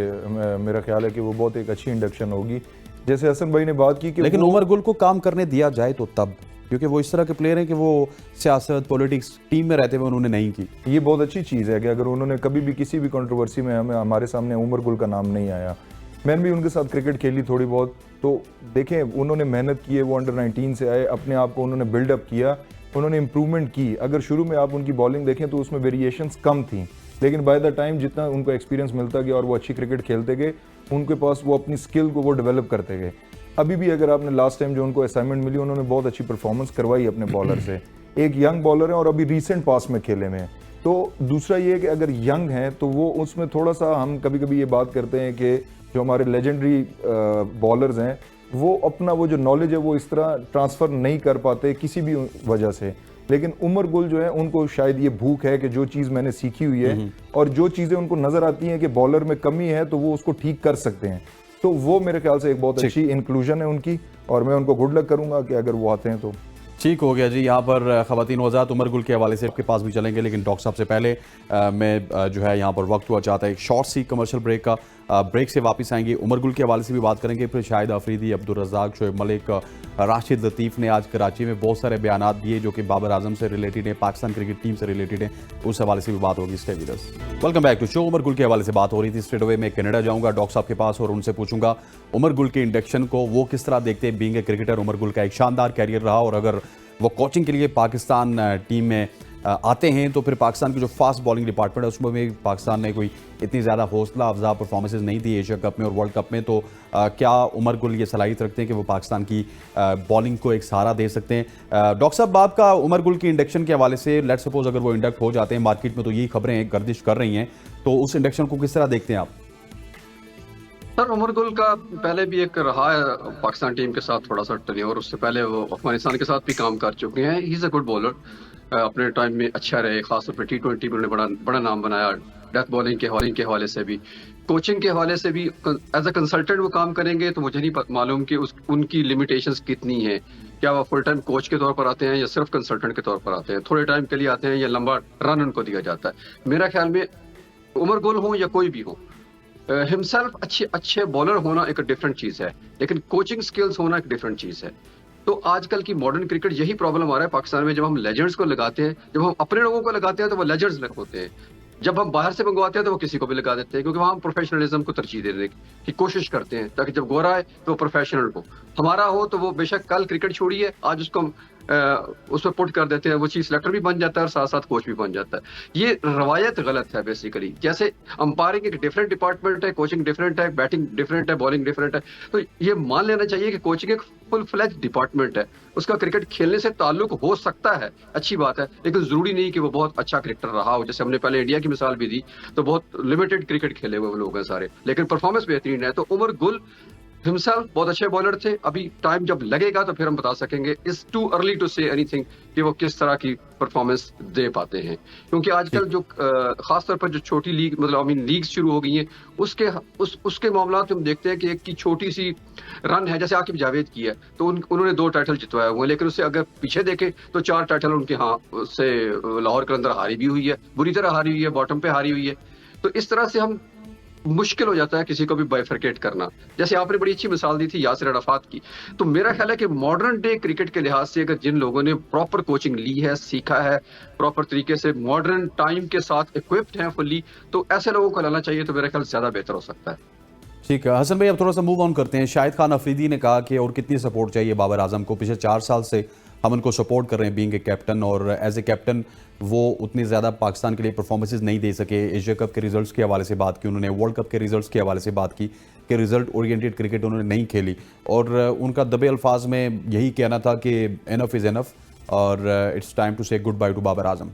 मेरा ख्याल है कि वो बहुत एक अच्छी इंडक्शन होगी। जैसे हसन भाई ने बात की कि लेकिन वो- उमर गुल को काम करने दिया जाए तो तब, क्योंकि वो इस तरह के प्लेयर हैं कि वो सियासत पॉलिटिक्स टीम में रहते हुए उन्होंने नहीं की। ये बहुत अच्छी चीज़ है कि अगर उन्होंने कभी भी किसी भी कंट्रोवर्सी में हमारे सामने उमर गुल का नाम नहीं आया। मैंने भी उनके साथ क्रिकेट खेली थोड़ी बहुत, तो देखें उन्होंने मेहनत की है, वो अंडर 19 से आए, अपने आप को उन्होंने बिल्डअप किया, उन्होंने इंप्रूवमेंट की। अगर शुरू में आप उनकी बॉलिंग देखें तो उसमें वेरिएशंस कम थी, लेकिन बाय द टाइम जितना उनको एक्सपीरियंस मिलता गया और वो अच्छी क्रिकेट खेलते गए, उनके पास वो अपनी स्किल को वो डेवलप करते गए। अभी भी अगर आपने लास्ट टाइम जो उनको असाइनमेंट मिली, उन्होंने बहुत अच्छी परफॉर्मेंस करवाई अपने बॉलर से। एक यंग बॉलर है और अभी रिसेंट पास में खेले में। तो दूसरा ये है कि अगर यंग हैं तो वो उसमें थोड़ा सा, हम कभी कभी ये बात करते हैं कि जो हमारे लेजेंडरी बॉलर्स हैं वो अपना वो जो नॉलेज है वो इस तरह ट्रांसफ़र नहीं कर पाते किसी भी वजह से। लेकिन उमर गुल जो है उनको शायद ये भूख है कि जो चीज़ मैंने सीखी हुई है और जो चीज़ें उनको नज़र आती हैं कि बॉलर में कमी है तो वो उसको ठीक कर सकते हैं। तो वो मेरे ख्याल से एक बहुत अच्छी इंक्लूजन है उनकी, और मैं उनको गुड लक करूंगा कि अगर वो आते हैं तो। ठीक हो गया जी। यहाँ पर ख़वातीन वज़ात उमर गुल के हवाले से आपके पास भी चलेंगे, लेकिन डॉक्टर साहब से पहले मैं जो है यहाँ पर वक्त हुआ चाहता है एक शॉर्ट सी कमर्शियल ब्रेक का। ब्रेक से वापस आएंगे, उमर गुल के हवाले से भी बात करेंगे, फिर शाहिद अफरीदी, अब्दुल रज़ाक, शोएब मलिक, राशिद लतीफ़ ने आज कराची में बहुत सारे बयानात दिए जो कि बाबर आजम से रिलेटेड है, पाकिस्तान क्रिकेट टीम से रिलेटेड है, उस हवाले से भी बात होगी। Stay with us. Welcome back to show. Umar Gul के हवाले से बात हो रही थी। स्ट्रेट अवे मैं कनाडा जाऊँगा डॉक्टर साहब के पास और उनसे पूछूंगा उमर गुल के इंडक्शन को वो किस तरह देखते हैं। Being a cricketer Umar Gul का एक शानदार कैरियर रहा, और अगर वो कोचिंग के लिए पाकिस्तान टीम में आते हैं तो फिर पाकिस्तान की जो फास्ट बॉलिंग डिपार्टमेंट है उसमें भी पाकिस्तान ने कोई इतनी ज़्यादा हौसला अफजा परफॉर्मेंसेज नहीं दी एशिया कप में और वर्ल्ड कप में। तो क्या उमर गुल ये सलाहियत रखते हैं कि वो पाकिस्तान की बॉलिंग को एक सहारा दे सकते हैं? डॉक्टर साहब, आपका उमर गुल की इंडक्शन के हवाले से, लेट्स सपोज अगर वो इंडक्ट हो जाते हैं, मार्केट में तो यही खबरें गर्दिश कर रही हैं, तो उस इंडक्शन को किस तरह देखते हैं आप? सर उमर गुल का पहले भी एक रहा है पाकिस्तान टीम के साथ थोड़ा सा टेन्योर, उससे पहले वो अफगानिस्तान के साथ भी काम कर चुके हैं। He is a good bowler, अपने टाइम में अच्छा रहे, खासतौर पर T20 में उन्होंने बड़ा नाम बनाया, डेथ बॉलिंग के हवाले से भी, कोचिंग के हवाले से भी। एज अ कंसल्टेंट वो काम करेंगे तो मुझे नहीं मालूम कि उनकी लिमिटेशंस कितनी हैं। क्या वो फुल टाइम कोच के तौर पर आते हैं या सिर्फ कंसल्टेंट के तौर पर आते हैं, थोड़े टाइम के लिए आते हैं या लंबा रन उनको दिया जाता है। मेरा ख्याल में उमर गुल हो या कोई भी हो, हिमसेल्फ अच्छे बॉलर होना एक डिफरेंट चीज़ है, लेकिन कोचिंग स्किल्स होना एक डिफरेंट चीज़ है। तो आजकल की मॉडर्न क्रिकेट यही प्रॉब्लम आ रहा है पाकिस्तान में। जब हम लेजेंड्स को लगाते हैं, जब हम अपने लोगों को लगाते हैं तो वो लेजेंड्स होते हैं, जब हम बाहर से मंगवाते हैं तो वो किसी को भी लगा देते हैं, क्योंकि वहाँ हम प्रोफेशनलिज्म को तरजीह देने की कोशिश करते हैं, ताकि जब गोरा है तो प्रोफेशनल को, हमारा हो तो वो बेशक कल क्रिकेट छोड़िए आज उसको हम उसमें पुट कर देते हैं, वो चीज सेलेक्टर भी बन जाता है और साथ साथ कोच भी बन जाता है। ये रवायत गलत है बेसिकली। जैसे अंपायरिंग एक डिफरेंट डिपार्टमेंट है, कोचिंग डिफरेंट है, बैटिंग डिफरेंट है, बॉलिंग डिफरेंट है। तो ये मान लेना चाहिए कि कोचिंग एक फुल फ्लेज डिपार्टमेंट है, उसका क्रिकेट खेलने से ताल्लुक हो सकता है, अच्छी बात है, लेकिन जरूरी नहीं कि वो बहुत अच्छा क्रिकेटर रहा हो। जैसे हमने पहले इंडिया की मिसाल भी दी, तो बहुत लिमिटेड क्रिकेट खेले हुए लोग हैं सारे, लेकिन परफॉर्मेंस बेहतरीन है। तो उमर गुल हिमसेल्फ बहुत अच्छे बॉलर थे। अभी टाइम जब लगेगा तो फिर हम बता सकेंगे। It's too early to say anything कि वो किस तरह की परफॉर्मेंस दे पाते हैं, क्योंकि आजकल जो खासतौर पर जो छोटी लीग मतलब लीग्स शुरू हो गई हैं, उसके मामला में हम देखते हैं कि एक की छोटी सी रन है, जैसे आकिब जावेद की है, तो उन्होंने 2 टाइटल जितवाए हुए हैं, लेकिन उससे अगर पीछे देखें तो 4 टाइटल उनके उससे लाहौर के अंदर हारी भी हुई है, बुरी तरह हारी हुई है, बॉटम पे हारी हुई है। तो इस तरह से हम मुश्किल हो जाता है किसी को भी बाइफरकेट करना। जैसे आपने बड़ी अच्छी मिसाल दी थी यासिर अराफात की, तो मेरा ख्याल है कि मॉडर्न डे क्रिकेट के लिहाज से अगर जिन लोगों ने प्रॉपर कोचिंग ली है, सीखा है, प्रॉपर तरीके से मॉडर्न टाइम के साथ इक्विप्ड हैं फुल्ली, तो ऐसे लोगों को लाना चाहिए, तो मेरा ख्याल ज्यादा बेहतर हो सकता है। ठीक है हसन भाई, अब थोड़ा सा मूव ऑन करते हैं। शाहिद खान अफरीदी ने कहा कि और कितनी सपोर्ट चाहिए बाबर आजम को, पिछले 4 साल से हम उनको सपोर्ट कर रहे हैं बीइंग ए कैप्टन, और एज ए कैप्टन वो उतनी ज़्यादा पाकिस्तान के लिए परफॉर्मेंसेस नहीं दे सके। एशिया कप के रिजल्ट्स के हवाले से बात की उन्होंने, वर्ल्ड कप के रिजल्ट्स के हवाले से बात की कि रिजल्ट ओरिएंटेड क्रिकेट उन्होंने नहीं खेली, और उनका दबे अल्फाज में यही कहना था कि एनफ इज़ एनफ और इट्स टाइम टू से good by two Babar Azam.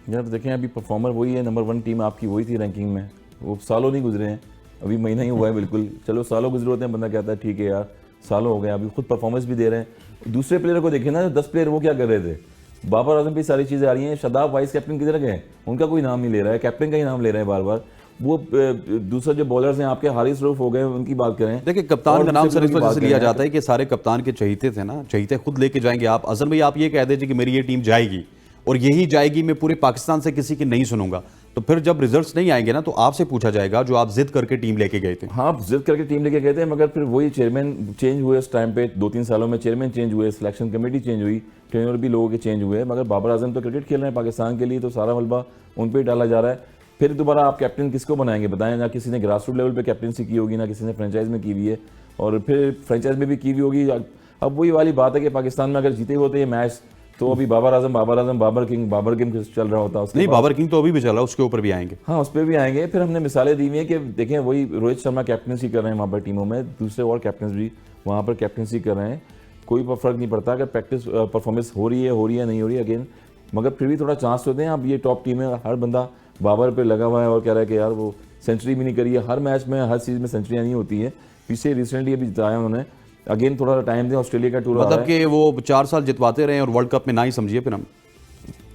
यार देखें, अभी परफॉर्मर वही है, नंबर 1 टीम आपकी वही थी रैंकिंग में, वो सालों नहीं गुजरे हैं, अभी महीना ही हुआ है बिल्कुल। चलो सालों गुजरे होते हैं, बंदा कहता है ठीक है यार सालों हो गए, अभी खुद परफॉर्मेंस भी दे रहे हैं। दूसरे प्लेयर को देखें ना, 10 प्लेयर वो क्या कर रहे थे, बाबर आजम पे सारी चीज़ें आ रही हैं। शादाब वाइस कैप्टन किधर गए? उनका कोई नाम नहीं ले रहा है, कैप्टन का ही नाम ले रहे हैं बार बार। वो दूसरा जो बॉलर्स हैं आपके हारिस रऊफ हो गए, उनकी बात करें। देखिए कप्तान और का नाम दूसरे सर इस की वजह बात से लिया करें। जाता है कि सारे कप्तान के चहीते थे ना, चहीते खुद लेके जाएंगे आप। असल में आप ये कह दीजिए कि मेरी ये टीम जाएगी और यही जाएगी, मैं पूरे पाकिस्तान से किसी की नहीं सुनूंगा, तो फिर जब रिजल्ट्स नहीं आएंगे ना तो आपसे पूछा जाएगा जो आप जिद करके टीम लेके गए थे। हाँ, जिद करके टीम लेके गए थे, मगर फिर वही चेयरमैन चेंज हुए उस टाइम पे। 2-3 सालों में चेयरमैन चेंज हुए, सिलेक्शन कमेटी चेंज हुई, ट्रेनर भी लोगों के चेंज हुए, मगर बाबर आजम तो क्रिकेट खेल रहे हैं पाकिस्तान के लिए, तो सारा मलबा उन पर ही डाला जा रहा है। फिर दोबारा आप कैप्टन किसको बनाएंगे बताएं? ना किसी ने ग्रास रूट लेवल पे कैप्टनसी की होगी, ना किसी ने फ्रेंचाइज में की हुई है, और फिर फ्रेंचाइज में भी की हुई होगी। अब वही वाली बात है कि पाकिस्तान में अगर जीते होते ये मैच तो अभी बाबर आजम बाबर किंग चल रहा होता। उसके नहीं, बाद- बाबर किंग तो अभी भी चल रहा है, उसके ऊपर भी आएंगे। हाँ, उस पर भी आएंगे। फिर हमने मिसालें दी हुई हैं कि देखें वही रोहित शर्मा कैप्टनसी कर रहे हैं वहाँ पर टीमों में, दूसरे और कैप्टन भी वहाँ पर कैप्टनसी कर रहे हैं। कोई फर्क नहीं पड़ता अगर प्रैक्टिस परफॉर्मेंस हो रही है नहीं हो रही है अगेन, मगर फिर भी थोड़ा चांस होते हैं। अब ये टॉप टीम है, हर बंदा बाबर पे लगा हुआ है और कह रहा है कि यार वो सेंचुरी भी नहीं करी है। हर मैच में हर चीज़ में सेंचुरियाँ नहीं होती है। पीछे रिसेंटली अभी जिताया उन्होंने, अगेन थोड़ा टाइम दें, ऑस्ट्रेलिया का टूर मतलब कि वो 4 साल जितवाते रहे और वर्ल्ड कप में ना ही समझिए फिर हम।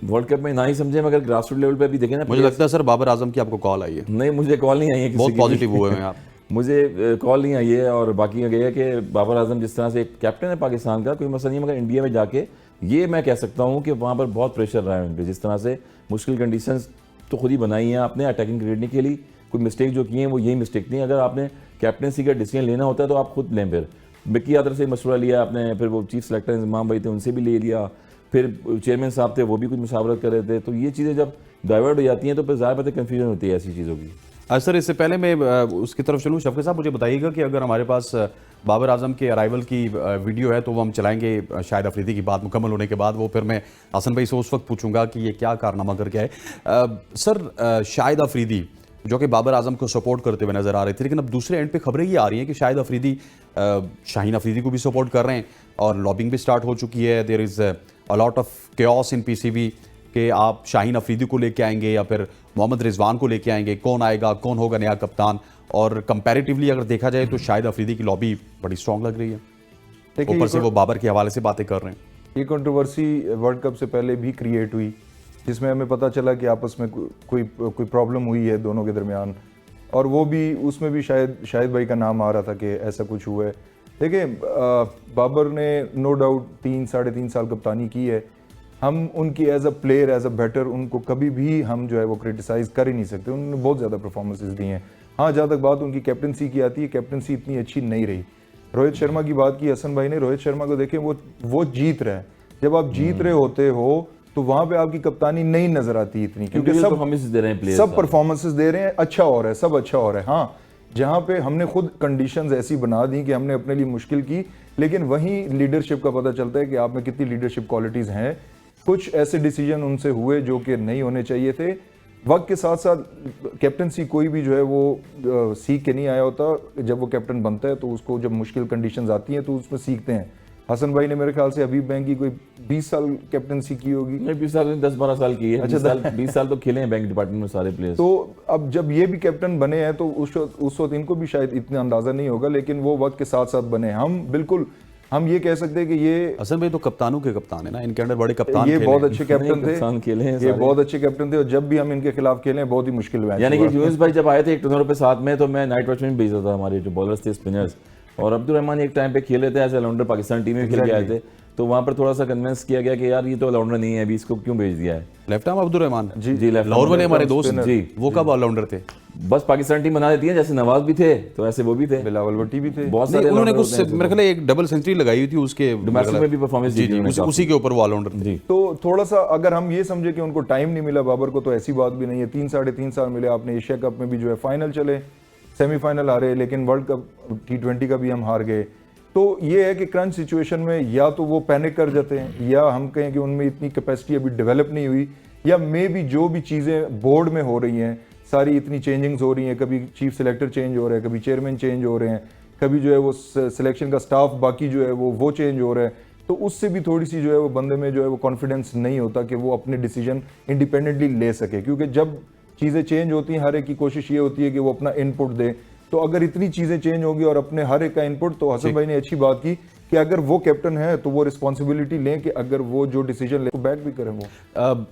वर्ल्ड कप में ना ही समझे, मगर ग्रास रूट लेवल पे भी देखें ना। मुझे लगता है सर बाबर आजम की आपको कॉल आई है, नहीं, मुझे कॉल नहीं आई है किसी बहुत की भी। पॉजिटिव हुए हैं आप। मुझे कॉल नहीं आई है। और बाकी ये है कि बाबर आजम जिस तरह से एक कैप्टन है पाकिस्तान का, कोई मसला नहीं, मगर इंडिया में जाके ये मैं कह सकता हूँ कि वहाँ पर बहुत प्रेशर रहा है उन पर। जिस तरह से मुश्किल कंडीशंस तो खुद ही बनाई हैं आपने अटैकिंग क्रिकेट के लिए। कोई मिस्टेक जो की हैं वो यही मिस्टेक थी। अगर आपने कैप्टनसी का डिसीजन लेना होता है तो आप खुद लें। फिर बिक्की यादव से मशवरा लिया आपने, फिर वो चीफ सेलेक्टर इमाम भाई थे उनसे भी ले लिया, फिर चेयरमैन साहब थे वो भी कुछ मुशावरत कर रहे थे। तो ये चीज़ें जब डाइवर्ट हो जाती हैं तो फिर ज़्यादा बातें कन्फ्यूजन होती है ऐसी चीज़ों की। सर इससे पहले मैं उसकी तरफ चलूँ, शफकत साहब मुझे बताइएगा कि अगर हमारे पास बाबर आजम के अराइवल की वीडियो है तो वो हम चलाएंगे शाहिद अफरीदी की बात मुकम्मल होने के बाद। वो फिर मैं हसन भाई से उस वक्त पूछूंगा कि ये क्या कारनामा करके आए। सर शाहिद अफरीदी जो कि बाबर आजम को सपोर्ट करते हुए नजर आ रहे थे, लेकिन अब दूसरे एंड पे खबरें ये आ रही हैं कि शाहिद अफरीदी शाहीन अफरीदी को भी सपोर्ट कर रहे हैं और लॉबिंग भी स्टार्ट हो चुकी है। There is a lot of chaos in PCB कि आप शाहीन अफरीदी को लेके आएंगे या फिर मोहम्मद रिजवान को लेके आएंगे, कौन आएगा, कौन होगा नया कप्तान। और कंपैरेटिवली अगर देखा जाए तो शाहिद अफरीदी की लॉबी बड़ी स्ट्रांग लग रही है, ऊपर से वो बाबर के हवाले से बातें कर रहे हैं। ये कंट्रोवर्सी वर्ल्ड कप से पहले भी क्रिएट हुई, जिसमें हमें पता चला कि आपस में कोई प्रॉब्लम हुई है दोनों के दरमियान, और वो भी उसमें भी शाहिद भाई का नाम आ रहा था कि ऐसा कुछ हुआ है। देखिए बाबर ने नो डाउट 3-3.5 साल कप्तानी की है। हम उनकी as a player, as a batter, उनको कभी भी हम जो है वो क्रिटिसाइज़ कर ही नहीं सकते। उन्होंने बहुत ज़्यादा परफॉर्मेंसेस दी हैं। हाँ, जहाँ तक बात उनकी कैप्टनसी की आती है, कैप्टनसी इतनी अच्छी नहीं रही। रोहित शर्मा की बात की हसन भाई ने, रोहित शर्मा को देखें, वो जीत रहा है। जब आप जीत रहे होते हो तो वहाँ पे आपकी कप्तानी नहीं नजर आती इतनी, क्योंकि सब परफॉर्मेंसेस दे रहे हैं प्लेयर्स, सब परफॉर्मेंसेस दे रहे हैं, अच्छा हो रहा है, सब अच्छा हो रहा है। हाँ, जहाँ पे हमने खुद कंडीशंस ऐसी बना दी कि हमने अपने लिए मुश्किल की, लेकिन वहीं लीडरशिप का पता चलता है कि आप में कितनी लीडरशिप क्वालिटीज़ हैं। कुछ ऐसे डिसीजन उनसे हुए जो कि नहीं होने चाहिए थे। वक्त के साथ साथ कैप्टनसी कोई भी जो है वो सीख के नहीं आया होता। जब वो कैप्टन बनता है तो उसको जब मुश्किल कंडीशंस आती हैं तो उसमें सीखते हैं। हसन भाई ने मेरे ख्याल से हबीब बैंक की कोई 20 साल कैप्टनसी की होगी। नहीं, 20 साल 10-12 साल की है। अच्छा, 20 साल तो खेले हैं बैंक डिपार्टमेंट में सारे प्लेयर्स। तो अब जब ये भी कैप्टन बने हैं तो उस वक्त इनको भी शायद इतना अंदाजा नहीं होगा, लेकिन वो वक्त के साथ साथ बने। हम ये कह सकते हैं कि ये असल में तो कप्तानों के कप्तान है ना, इनके अंडर बड़े कप्तान ये खेले बहुत हैं। अच्छे कैप्टन कप्तान खेले हैं थे, ये सारे। बहुत अच्छे कैप्टन थे, और जब भी हम इनके खिलाफ खेले हैं बहुत ही मुश्किल मैच यानी हुआ। कि यूनुस भाई जब आए थे एक टूर्नामेंट पे साथ में, तो मैं नाइट वॉच में भेज रहा था हमारे जो बॉलर्स थे, स्पिनर्स, और अब्दुल रहमान एक टाइम पे खेले थे एज ऑलराउंडर, पाकिस्तान टीम में खेल के आए थे। तो वहां पर थोड़ा सा कन्विंस किया गया कि यार ये तो ऑलराउंडर नहीं है, अभी इसको क्यों भेज दिया है। लेफ्ट आर्म अब्दुल रहमान जी, लेफ्ट लाहौर वाले हमारे दोस्त जी, वो कब ऑलराउंडर थे? बस पाकिस्तान टीम बना देती है, जैसे नवाज भी थे तो ऐसे वो भी थे, बिलावल भट्टी भी थे। बहुत नहीं, सारे उन्होंने all-rounder कुछ होते हैं। मेरे ख्याल एक डबल सेंचुरी लगाई हुई थी उसके डोमेस्टिक में भी परफॉर्मेंस जी दी जी, उन्होंने उसी काफी। उसी के ऊपर वो ऑलराउंडर थे। जी, तो थोड़ा सा अगर हम ये समझे कि उनको टाइम नहीं मिला बाबर को, तो ऐसी बात भी नहीं है। 3-3.5 साल मिले। आपने एशिया कप में भी जो है फाइनल चले, सेमीफाइनल हारे, लेकिन वर्ल्ड कप T20 का भी हम हार गए। तो ये है कि क्रंच सिचुएशन में या तो वो पैनिक कर जाते हैं, या हम कहें कि उनमें इतनी कैपेसिटी अभी डेवलप नहीं हुई, या मे भी जो भी चीज़ें बोर्ड में हो रही हैं, सारी इतनी चेंजिंग्स हो रही हैं, कभी चीफ सेलेक्टर चेंज हो रहे हैं, कभी चेयरमैन चेंज हो रहे हैं, कभी जो है वो सिलेक्शन का स्टाफ बाकी जो है वो चेंज हो रहा है। तो उससे भी थोड़ी सी जो है वो बंदे में जो है वो कॉन्फिडेंस नहीं होता कि वो अपने डिसीजन इंडिपेंडेंटली ले सके, क्योंकि जब चीज़ें चेंज होती हैं हर एक की कोशिश ये होती है कि वो अपना इनपुट दे। तो अगर इतनी चीज़ें चेंज होगी और अपने हर एक का इनपुट, तो हसन भाई ने अच्छी बात की कि अगर वो कैप्टन है तो वो रिस्पॉन्सिबिलिटी लें कि अगर वो जो डिसीजन ले तो बैक भी करें वो।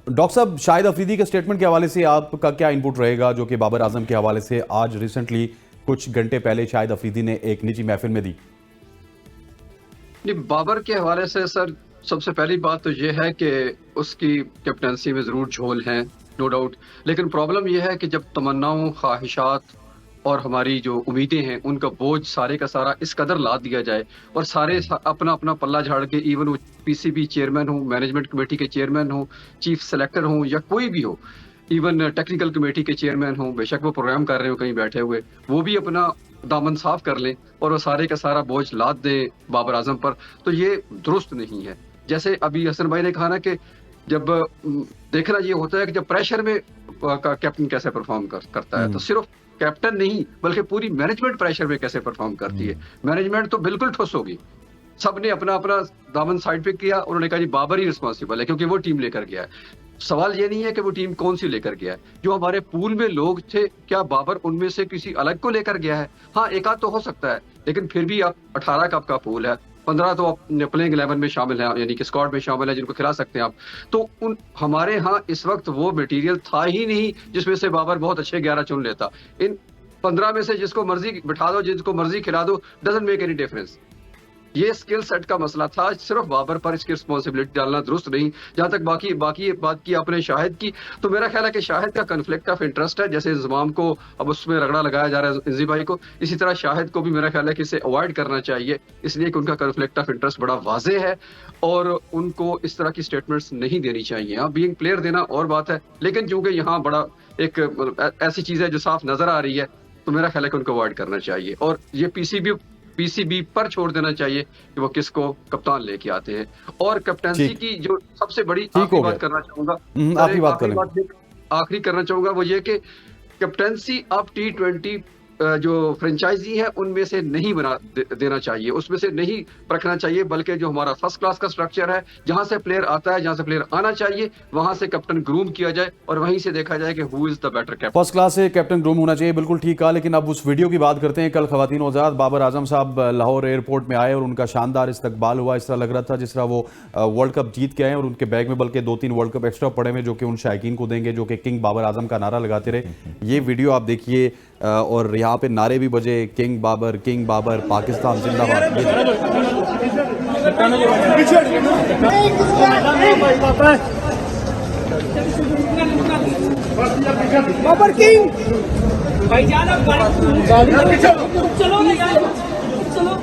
डॉक्टर साहब, शाहिद अफरीदी के स्टेटमेंट के हवाले से आपका क्या इनपुट रहेगा, जो कि बाबर आजम के हवाले से आज रिसेंटली कुछ घंटे पहले शाहिद अफरीदी ने एक निजी महफिल में दी? नहीं, बाबर के हवाले से सर सबसे पहली बात तो ये है कि उसकी कैप्टनसी में ज़रूर झोल हैं, नो डाउट। लेकिन प्रॉब्लम यह है कि जब तमन्नाओं, ख्वाहिशात और हमारी जो उम्मीदें हैं उनका बोझ सारे का सारा इस कदर लाद दिया जाए और सारे अपना अपना पल्ला झाड़ के, इवन वो पीसीबी चेयरमैन हो, मैनेजमेंट कमेटी के चेयरमैन हो, चीफ सेलेक्टर हो या कोई भी हो, इवन टेक्निकल कमेटी के चेयरमैन हो, बेशक वो प्रोग्राम कर रहे हो कहीं बैठे हुए, वो भी अपना दामन साफ कर लें और वो सारे का सारा बोझ लाद दें बाबर आजम पर, तो ये दुरुस्त नहीं है। जैसे अभी हसन भाई ने कहा ना कि जब देखना ये होता है कि जब प्रेशर में कैप्टन कैसे परफॉर्म करता है, तो सिर्फ कैप्टन नहीं बल्कि पूरी मैनेजमेंट प्रेशर में कैसे परफॉर्म करती है। मैनेजमेंट तो बिल्कुल ठुस होगी, सबने अपना अपना दामन साइड पे किया, उन्होंने कहा जी बाबर ही रिस्पॉन्सिबल है क्योंकि वो टीम लेकर गया है। सवाल ये नहीं है कि वो टीम कौन सी लेकर गया है, जो हमारे पूल में लोग थे क्या बाबर उनमें से किसी अलग को लेकर गया है? हाँ, एक आध तो हो सकता है, लेकिन फिर भी आप 18 का आपका पूल है, 15 तो आप प्लेइंग 11 में शामिल हैं, यानी कि स्क्वाड में शामिल है जिनको खिला सकते हैं आप। तो उन हमारे यहाँ इस वक्त वो मटेरियल था ही नहीं जिसमें से बाबर बहुत अच्छे 11 चुन लेता। इन 15 में से जिसको मर्जी बिठा दो, जिसको मर्जी खिला दो, डजंट मेक एनी डिफरेंस। ये स्किल सेट का मसला था, सिर्फ बाबर पर इसकी रिस्पॉन्सिबिलिटी डालना दुरुस्त नहीं। जहां तक बाकी बात की आपने शाहिद की, तो मेरा ख्याल है कि शाहिद का कन्फ्लिक्ट ऑफ इंटरेस्ट है। जैसे इंजमाम को अब उसमें रगड़ा लगाया जा रहा है इंजी भाई को, इसी तरह शाहिद को भी मेरा ख्याल है कि इसे अवॉइड करना चाहिए, इसलिए कि उनका कन्फ्लिक्ट ऑफ इंटरेस्ट बड़ा वाजे है और उनको इस तरह की स्टेटमेंट्स नहीं देनी चाहिए। हाँ, बीइंग प्लेयर देना और बात है, लेकिन चूंकि यहाँ बड़ा एक ऐसी चीज है जो साफ नजर आ रही है, तो मेरा ख्याल है कि उनको अवॉइड करना चाहिए और ये पीसीबी पर छोड़ देना चाहिए कि वो किसको कप्तान लेके आते हैं। और कैप्टनसी की जो सबसे बड़ी आखिरी बात करना चाहूंगा, आखिरी करना चाहूंगा वो ये कि कैप्टनसी आप T20 जो फ्रेंचाइजी है उनमें से नहीं देना चाहिए, उसमें से नहीं रखना चाहिए, बल्कि जो हमारा फर्स्ट क्लास का स्ट्रक्चर है, जहां से प्लेयर आता है, जहां से प्लेयर आना चाहिए, वहां से कैप्टन ग्रूम किया जाए और वहीं से देखा जाए कि who is the better captain. First class से कैप्टन ग्रूम होना चाहिए, बिल्कुल ठीक कहा। लेकिन अब उस वीडियो की बात करते हैं। कल खवातीन आजाद बाबर आजम साहब लाहौर एयरपोर्ट में आए और उनका शानदार इस्तकबाल हुआ। इस तरह लग रहा था जिस तरह वो वर्ल्ड कप जीत के आए और उनके बैग में बल्कि 2-3 वर्ल्ड कप एक्स्ट्रा पड़े हुए जो कि उन शायकीन को देंगे जो कि किंग बाबर आजम का नारा लगाते रहे। ये वीडियो आप देखिए और यहाँ पे नारे भी बजे, किंग बाबर, पाकिस्तान जिंदाबाद। बाबर किंग भाईजान, अब चलो ना यार, चलो।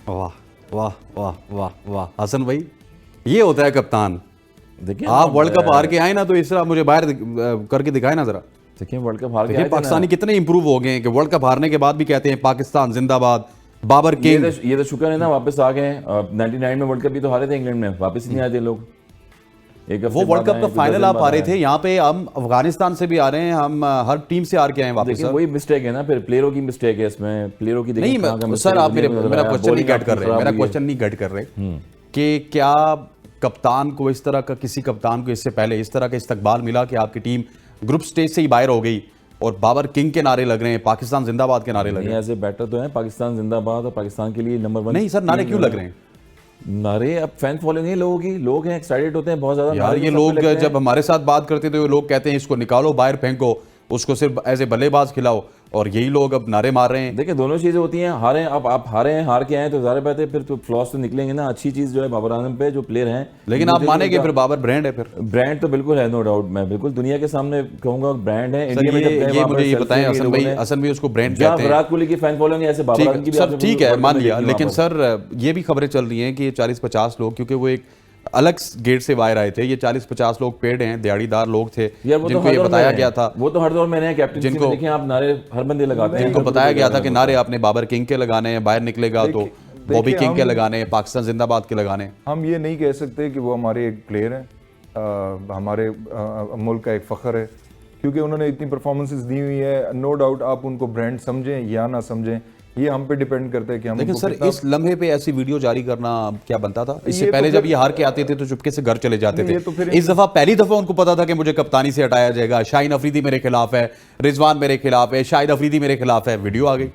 वाह वाह वाह वाह वाह, हसन भाई ये होता है कप्तान। देखिए आप वर्ल्ड कप हार के आए ना, तो इस तरह मुझे बाहर करके दिखाए ना जरा। देखिए वर्ल्ड कप हार के देखिए पाकिस्तानी कितने इंप्रूव हो गए हैं कि वर्ल्ड कप हारने के बाद भी कहते हैं पाकिस्तान जिंदाबाद, बाबर किंग। ये तो शुक्र है ना, वापस आ गए। 99 में वर्ल्ड कप भी तो हारे थे इंग्लैंड में, वापस ही नहीं आते लोग। वो वर्ल्ड कप का फाइनल आप हारे थे, यहाँ पे हम अफगानिस्तान से भी आ रहे हैं, हम हर टीम से हार के आए वापस। वही मिस्टेक है ना, फिर प्लेयरों की मिस्टेक है इसमें, प्लेयरों की नहीं सर, आप मेरा क्वेश्चन नहीं गेट कर रहे, मेरा क्वेश्चन नहीं गेट कर रहे कि क्या कप्तान को इस तरह का, किसी कप्तान को इससे पहले इस तरह का इस्तकबाल मिला कि आपकी टीम ग्रुप स्टेज से ही बाहर हो गई और बाबर किंग के नारे लग रहे हैं, पाकिस्तान जिंदाबाद के नारे लग रहे हैं? ऐसे बेटर तो है पाकिस्तान जिंदाबाद और पाकिस्तान के लिए नंबर 1। नहीं सर, नारे क्यों लग रहे हैं? नारे अब फैन फॉलोइंग है लोगों की, लोग हैं एक्साइटेड होते हैं बहुत ज्यादा यार। ये लोग जब हमारे साथ बात करते हैं तो ये लोग कहते हैं इसको निकालो, बाहर फेंको, उसको सिर्फ एज ए बल्लेबाज खिलाओ, और यही लोग अब नारे मार रहे हैं। देखिए दोनों चीजें होती हैं, हारे अब आप हारे हैं, हार के आए तो ज़ाहिर बात है फिर तो फ्लॉस तो निकलेंगे ना। अच्छी चीज जो है बाबर आजम पे जो प्लेयर हैं, लेकिन आप मानेंगे फिर बाबर ब्रांड है? फिर ब्रांड तो बिल्कुल है, नो डाउट। मैं बिल्कुल दुनिया के सामने कहूंगा ब्रांड है। इंडिया में ये मुझे ये बताएं हसन भाई उसको ब्रांड कहते हैं? विराट कोहली की फैन फॉलोइंग ऐसे बाबर आजम की भी सर ठीक है, मान लिया, लेकिन सर ये भी खबरें चल रही हैं कि ये 40-50 लोग, क्योंकि वो एक अलग गेट से बाहर आए थे, ये 40-50 लोग पेड हैं, दिहाड़ीदार लोग थे जिनको ये बताया गया था। वो तो हर दौर में कैप्टन जिनको देखें आप नारे हर बंदे लगाते हैं, जिनको बताया गया था कि नारे आपने बाबर किंग के लगाने हैं, बाहर निकलेगा तो बॉबी किंग के लगाने हैं, पाकिस्तान जिंदाबाद के लगाने हैं। हम ये नहीं कह सकते कि वो हमारे एक प्लेयर हैं, हमारे मुल्क का एक फ़ख्र है, क्योंकि उन्होंने इतनी परफॉर्मेंसेस दी हुई है। नो डाउट आप उनको ब्रांड समझें या ना समझें, ये हम पे डिपेंड करता है कि हम लेकिन उनको सर कितना- इस लम्हे पे ऐसी वीडियो जारी करना क्या बनता था? इससे ये तो पहले फिर- जब ये हार के आते थे तो चुपके से घर चले जाते नहीं, थे। ये तो फिर इस दफा पहली दफा उनको पता था कि मुझे कप्तानी से हटाया जाएगा, शाहीन अफरीदी मेरे खिलाफ है, रिजवान मेरे खिलाफ है, शाहिद अफरीदी मेरे खिलाफ है, वीडियो आ गई।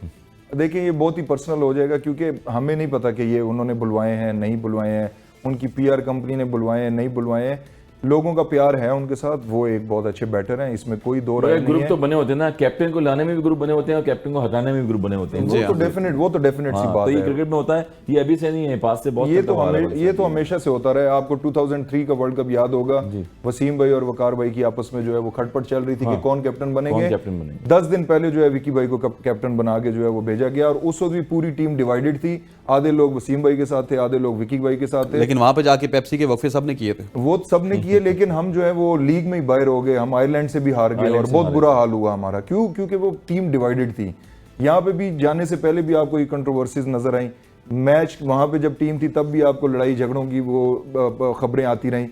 देखिए ये बहुत ही पर्सनल हो जाएगा क्योंकि हमें नहीं पता कि ये उन्होंने बुलवाए हैं नहीं बुलवाए हैं, उनकी पीआर कंपनी ने बुलवाए हैं नहीं बुलवाए हैं। लोगों का प्यार है उनके साथ, वो एक बहुत अच्छे बैटर हैं, इसमें कोई दो राय नहीं ग्रुप है। तो बने होते हैं ना, कैप्टन को लाने में भी ग्रुप बने होते हैं और कैप्टन को हटाने में भी ग्रुप बने होते हैं। वो तो डेफिनेट सी हाँ, बात तो ये है। क्रिकेट में होता है, ये अभी से नहीं है, पास से बहुत ये चलता तो हुआ आ रहा है। ये तो हमेशा से होता रहा है। आपको 2003 का वर्ल्ड कप याद होगा, वसीम भाई और वकार भाई की आपस में जो है वो खटपट चल रही थी कि कौन कैप्टन बनेंगे। कैप्टन बनेंगे। 10 दिन पहले जो है विकी भाई को कैप्टन बना के जो है वो भेजा गया और उस वक्त भी पूरी टीम डिवाइडेड थी, आधे लोग वसीम भाई के साथ थे, आधे लोग विकी भाई के साथ थे। लेकिन वहां पे जाके पेप्सी के वक्फे सबने किए थे। वो सब ने किए, लेकिन हम जो है वो लीग में ही बाहर हो गए, हम आयरलैंड से भी हार गए और बहुत बुरा हाल हुआ हमारा। क्यों? क्योंकि वो टीम डिवाइडेड थी। यहाँ पे भी जाने से पहले भी आपको ये कंट्रोवर्सीज नजर आई, मैच वहां पे जब टीम थी तब भी आपको लड़ाई झगड़ों की वो खबरें आती रहीं।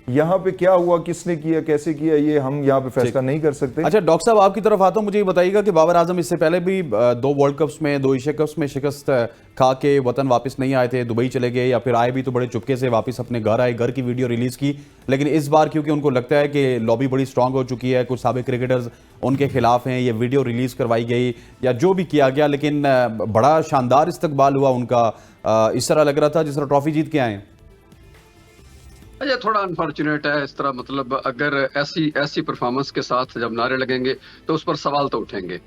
यहाँ पे क्या हुआ, किसने किया, कैसे किया, ये हम यहाँ पे फैसला नहीं कर सकते। अच्छा डॉक्टर साहब आपकी तरफ आता हूं, मुझे ये बताइएगा कि बाबर आजम इससे पहले भी 2 वर्ल्ड कप्स में 2 एशिया कप्स में शिकस्त खा के वतन वापस नहीं आए थे, दुबई चले गए या फिर आए भी तो बड़े चुपके से वापस अपने घर आए, घर की वीडियो रिलीज की। लेकिन इस बार क्योंकि उनको लगता है कि लॉबी बड़ी स्ट्रांग हो चुकी है, कुछ साबिक क्रिकेटर्स उनके खिलाफ हैं, ये वीडियो रिलीज करवाई गई या जो भी किया गया, लेकिन बड़ा शानदार इस्तकबाल हुआ उनका। इस तरह लग रहा था जिस तरह ट्रॉफी जीत के आए। अच्छा थोड़ा अनफॉर्चुनेट है इस तरह, मतलब अगर ऐसी परफॉर्मेंस के साथ जब नारे लगेंगे तो उस पर सवाल तो उठेंगे।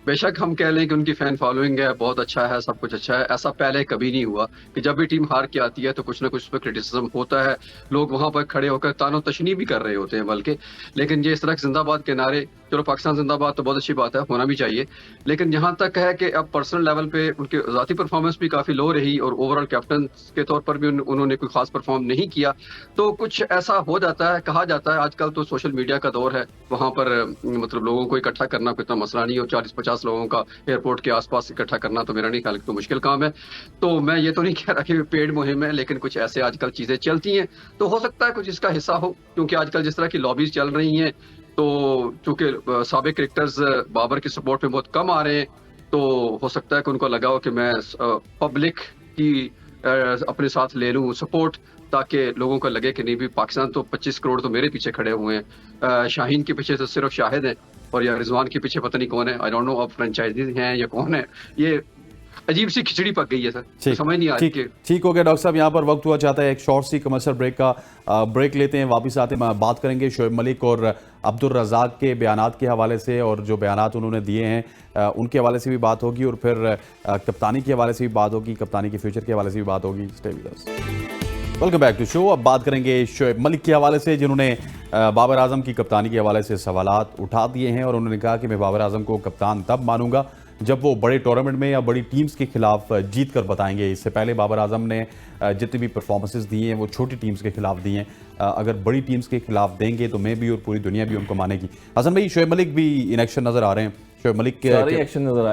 बेशक हम कह लें कि उनकी फैन फॉलोइंग है, बहुत अच्छा है, सब कुछ अच्छा है, ऐसा पहले कभी नहीं हुआ कि जब भी टीम हार के आती है तो कुछ ना कुछ उस पर क्रिटिसिज्म होता है, लोग वहां पर खड़े होकर तानो तशनी भी कर रहे होते हैं बल्कि। लेकिन ये इस तरह जिंदाबाद के नारे, चलो पाकिस्तान जिंदाबाद तो बहुत अच्छी बात है, होना भी चाहिए, लेकिन यहाँ तक है कि अब पर्सनल लेवल पे उनके ज़ाती परफॉर्मेंस भी काफ़ी लो रही और ओवरऑल कैप्टन के तौर पर भी उन्होंने कोई खास परफॉर्म नहीं किया, तो कुछ ऐसा हो जाता है। कहा जाता है आजकल तो सोशल मीडिया का दौर है, वहाँ पर मतलब लोगों को इकट्ठा करना कोई इतना मसला नहीं हो, 40-50 लोगों का एयरपोर्ट के आसपास इकट्ठा करना तो मेरा नहीं ख्याल तो मुश्किल काम है। तो मैं ये तो नहीं कह रहा कि पेड मुहिम है, लेकिन कुछ ऐसे आजकल चीज़ें चलती हैं तो हो सकता है कुछ इसका हिस्सा हो, क्योंकि आजकल जिस तरह की लॉबीज चल रही हैं तो चूंकि साबिक क्रिकेटर्स बाबर की सपोर्ट में बहुत कम आ रहे हैं, तो हो सकता है कि उनको लगा हो कि मैं पब्लिक की अपने साथ ले लूं सपोर्ट, ताकि लोगों को लगे कि नहीं भी पाकिस्तान तो 25 करोड़ तो मेरे पीछे खड़े हुए हैं, शाहीन के पीछे तो सिर्फ शाहिद हैं और या रिजवान के पीछे पता नहीं कौन है, आई डोंट नो, अब फ्रेंचाइजीज हैं या कौन है। ये अजीब सी खिचड़ी पक गई है सर, समझ नहीं आ रही कि ठीक हो गया डॉक्टर साहब, यहाँ पर वक्त हुआ चाहता है एक शॉर्ट सी कमर्शियल ब्रेक का। ब्रेक लेते हैं, वापस आते हैं, बात करेंगे शोएब मलिक और अब्दुल रज़ाक के बयानात के हवाले से, और जो बयानात उन्होंने दिए हैं उनके हवाले से भी बात होगी, और फिर कप्तानी के हवाले से भी बात होगी, कप्तानी के फ्यूचर के हवाले से भी बात होगी। Stay with us. Welcome back to show. अब बात करेंगे शोएब मलिक के हवाले से, जिन्होंने बाबर आजम की कप्तानी के हवाले से सवालात उठा दिए हैं और उन्होंने कहा कि मैं बाबर आजम को कप्तान तब मानूंगा जब वो बड़े टूर्नामेंट में या बड़ी टीम्स के खिलाफ जीत कर बताएंगे। इससे पहले बाबर आजम ने जितनी भी परफॉर्मेंसेस दी हैं वो छोटी टीम्स के खिलाफ दी हैं, अगर बड़ी टीम्स के खिलाफ देंगे तो मैं भी और पूरी दुनिया भी उनको मानेगी। हसन भाई, शोएब मलिक भी इन एक्शन नजर आ रहे हैं, शोएब मलिक के सारे एक्शन नजर आ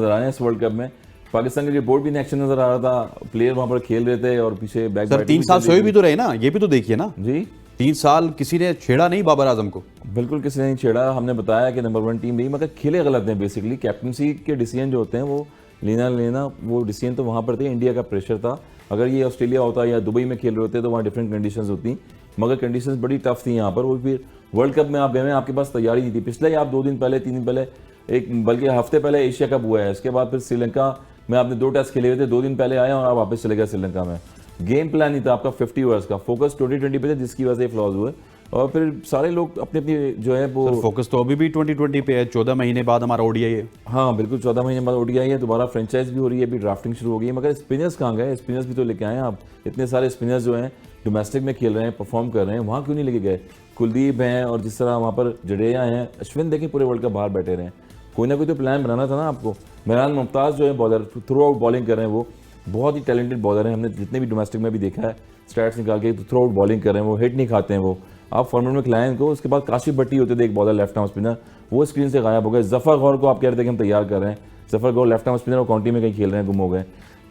रहे हैं इस वर्ल्ड कप में। पाकिस्तान के लिए बोर्ड भी एक्शन नजर आ रहा था, प्लेयर वहां पर खेल रहे थे और पीछे बैक सर 3 साल शोएब भी तो रहे ना, ये भी तो देखिए ना जी, 3 साल किसी ने छेड़ा नहीं बाबर आजम को। बिल्कुल किसी ने नहीं छेड़ा। हमने बताया कि नंबर 1 टीम रही, मगर खेले गलत हैं बेसिकली। कैप्टनसी के डिसीजन जो होते हैं वो लेना वो डिसीजन तो वहाँ पर थे, इंडिया का प्रेशर था। अगर ये ऑस्ट्रेलिया होता या दुबई में खेल रहे होते तो वहाँ डिफरेंट कंडीशंस होती, मगर कंडीशंस बड़ी टफ थी यहाँ पर। वो फिर वर्ल्ड कप में आप गए हैं, आपके पास तैयारी नहीं थी। पिछले आप 2 दिन पहले 3 दिन पहले एक बल्कि हफ्ते पहले एशिया कप हुआ है, इसके बाद फिर श्रीलंका में आपने 2 टेस्ट खेले हुए थे, 2 दिन पहले आए और आप वापस चले गए श्रीलंका में। गेम प्लान नहीं था आपका 50 ओवर्स का, फोकस 2020 पे था, जिसकी वजह से फ्लॉज हुए। और फिर सारे लोग अपनी अपनी जो है वो फोकस तो अभी भी 2020 पे है, 14 महीने बाद हमारा ओडीआई है। हाँ बिल्कुल, 14 महीने बाद ओडीआई है, दोबारा फ्रेंचाइज भी हो रही है, अभी ड्राफ्टिंग शुरू हो गई है। मगर स्पिनर्स कहाँ गए? स्पिनर्स भी तो लेके आए हैं आप। इतने सारे स्पिनर्स जो हैं डोमेस्टिक में खेल रहे हैं, परफॉर्म कर रहे हैं, वहाँ क्यों नहीं लेके गए? कुलदीप हैं और जिस तरह वहाँ पर जडेजा हैं, अश्विन देखें पूरे वर्ल्ड कप बाहर बैठे रहे हैं। कोई ना कोई तो प्लान बनाना था ना आपको। मेहरान मुमताज़ जो है बॉलर, थ्रू आउट बॉलिंग कर रहे हैं, वो बहुत ही टैलेंटेड बॉलर हैं। हमने जितने भी डोमेस्टिक में भी देखा है स्टैट्स निकाल के, तो थ्रू आउट बॉलिंग कर रहे हैं, वो हिट नहीं खाते हैं। वो आप फॉर्मेट में खिलाएं इनको। उसके बाद काशिफ भट्टी होते थे एक बॉलर, लेफ्ट आर्म स्पिनर, वो स्क्रीन से गायब हो गए। जफर गौर को आप कह रहे थे कि हम तैयार कर रहे हैं, जफर गौर लेफ्ट आर्म स्पिनर और काउंटी में कहीं खेल रहे हैं, गुम हो गए।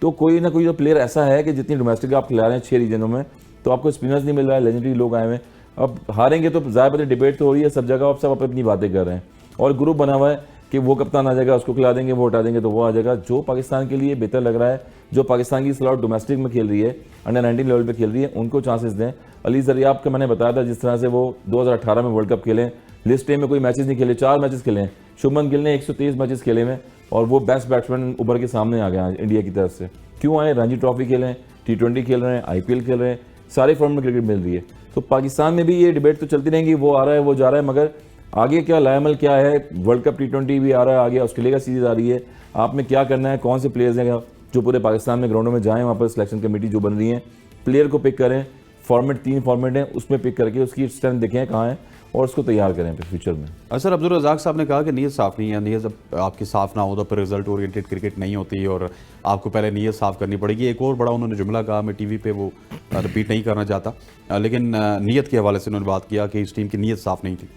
तो कोई ना कोई जो प्लेयर ऐसा है कि जितनी डोमेस्टिक आप खिला रहे हैं 6 रीजनों में, तो आपको स्पिनर्स नहीं मिल रहा है, लेजेंडरी लोग आए हुए हैं। अब हारेंगे तो ज़्यादा डिबेट तो हो रही है सब जगह, अब सब अपनी बातें कर रहे हैं और ग्रुप बना हुआ है। कि वो कप्तान आ जाएगा, उसको खिला देंगे, वो हटा देंगे तो वो आ जाएगा। जो पाकिस्तान के लिए बेहतर लग रहा है, जो पाकिस्तान की स्लॉट डोमेस्टिक में खेल रही है, अंडर 19 लेवल पे खेल रही है, उनको चांसेस दें। अली ज़रियाब का मैंने बताया था, जिस तरह से वो 2018 में वर्ल्ड कप खेले, लिस्ट ए में कोई मैचेस नहीं खेले, 4 मैचेस खेले हैं। शुभमन गिल ने 123 मैचेस खेले में और वो बेस्ट बैट्समैन उभर के सामने आ गया इंडिया की तरफ से। क्यों आए? रणजी ट्रॉफी खेल रहे हैं, T20 खेल रहे हैं, IPL खेल रहे हैं, सारे फॉर्म में क्रिकेट मिल रही है। तो पाकिस्तान में भी ये डिबेट तो चलती रहेंगी, वो आ रहा है, वो जा रहा है, मगर आगे क्या लाएमल क्या है? वर्ल्ड कप T20 भी आ रहा है, आगे ऑस्ट्रेलिया का सीरीज आ रही है, आपने क्या करना है? कौन से प्लेयर्स हैं जो पूरे पाकिस्तान में ग्राउंडों में जाएं, वहाँ पर सिलेक्शन कमेटी जो बन रही है, प्लेयर को पिक करें, फॉर्मेट 3 फॉर्मेट हैं, उसमें पिक करके उसकी स्ट्रेंथ देखें कहाँ है और उसको तैयार करें फिर फ्यूचर में। सर, अब्दुल रज़ाक साहब ने कहा कि नीयत साफ़ नहीं है, नीयत जब आपकी साफ़ ना हो तो फिर रिजल्ट ओरिएंटेड क्रिकेट नहीं होती और आपको पहले नीयत साफ़ करनी पड़ेगी। एक और बड़ा उन्होंने जुमला कहा, मैं टीवी पे वो रिपीट नहीं करना चाहता, लेकिन नीयत के हवाले से उन्होंने बात किया कि इस टीम की नीयत साफ़ नहीं थी।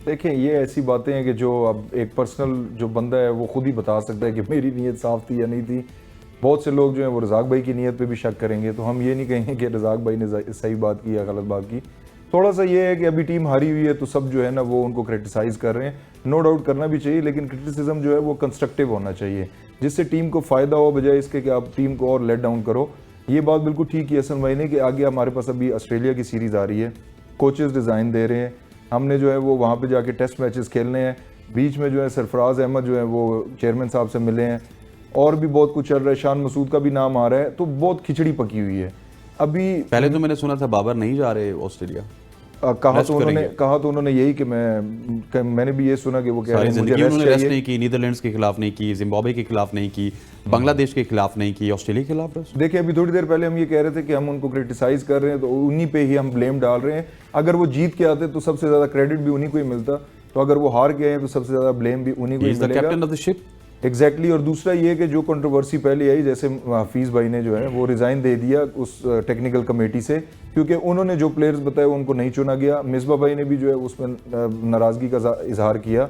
देखें, ये ऐसी बातें हैं कि जो अब एक पर्सनल जो बंदा है वो खुद ही बता सकता है कि मेरी नीयत साफ़ थी या नहीं थी। बहुत से लोग जो हैं वो रज़ाक भाई की नीयत पे भी शक करेंगे, तो हम ये नहीं कहेंगे कि रज़ाक भाई ने सही बात की या गलत बात की। थोड़ा सा ये है कि अभी टीम हारी हुई है तो सब जो है ना वो उनको क्रिटिसाइज़ कर रहे हैं, नो डाउट करना भी चाहिए, लेकिन क्रिटिसिज्म जो है वो कंस्ट्रक्टिव होना चाहिए, जिससे टीम को फ़ायदा हो, बजाय इसके कि आप टीम को और लेट डाउन करो। ये बात बिल्कुल ठीक है हसन भाई ने कि आगे हमारे पास अभी ऑस्ट्रेलिया की सीरीज़ आ रही है, कोचेज़ डिज़ाइन दे रहे हैं, हमने जो है वो वहाँ पे जाके टेस्ट मैचेस खेलने हैं। बीच में जो है सरफराज अहमद जो है वो चेयरमैन साहब से मिले हैं, और भी बहुत कुछ चल रहा है, शान मसूद का भी नाम आ रहा है, तो बहुत खिचड़ी पकी हुई है। अभी पहले तो मैंने सुना था बाबर नहीं जा रहे ऑस्ट्रेलिया, कहा तो उन्होंने यही कि मैंने भी ये सुना कि वो कह रहे हैं मुझे उन्होंने रेस्ट नहीं की, नीदरलैंड्स के खिलाफ नहीं की, जिम्बाब्वे के खिलाफ नहीं की, बांग्लादेश के खिलाफ नहीं की, ऑस्ट्रेलिया के खिलाफ रेस्ट। देखिए, अभी थोड़ी देर पहले हम ये कह रहे थे कि हम उनको क्रिटिसाइज कर रहे हैं, तो उन्हीं पे ही हम ब्लेम डाल रहे हैं। अगर वो जीत के आते तो सबसे ज्यादा क्रेडिट भी उन्हीं को ही मिलता, तो अगर वो हार गए हैं तो सबसे ज्यादा ब्लेम भी उन्हीं को ही मिलेगा। Captain of the ship. Exactly. और दूसरा ये कि जो कंट्रोवर्सी पहले आई, जैसे हफीज़ भाई ने जो है वो रिज़ाइन दे दिया उस टेक्निकल कमेटी से, क्योंकि उन्होंने जो प्लेयर्स बताए उनको नहीं चुना गया। मिसबा भाई ने भी जो है उसमें नाराज़गी का इजहार किया,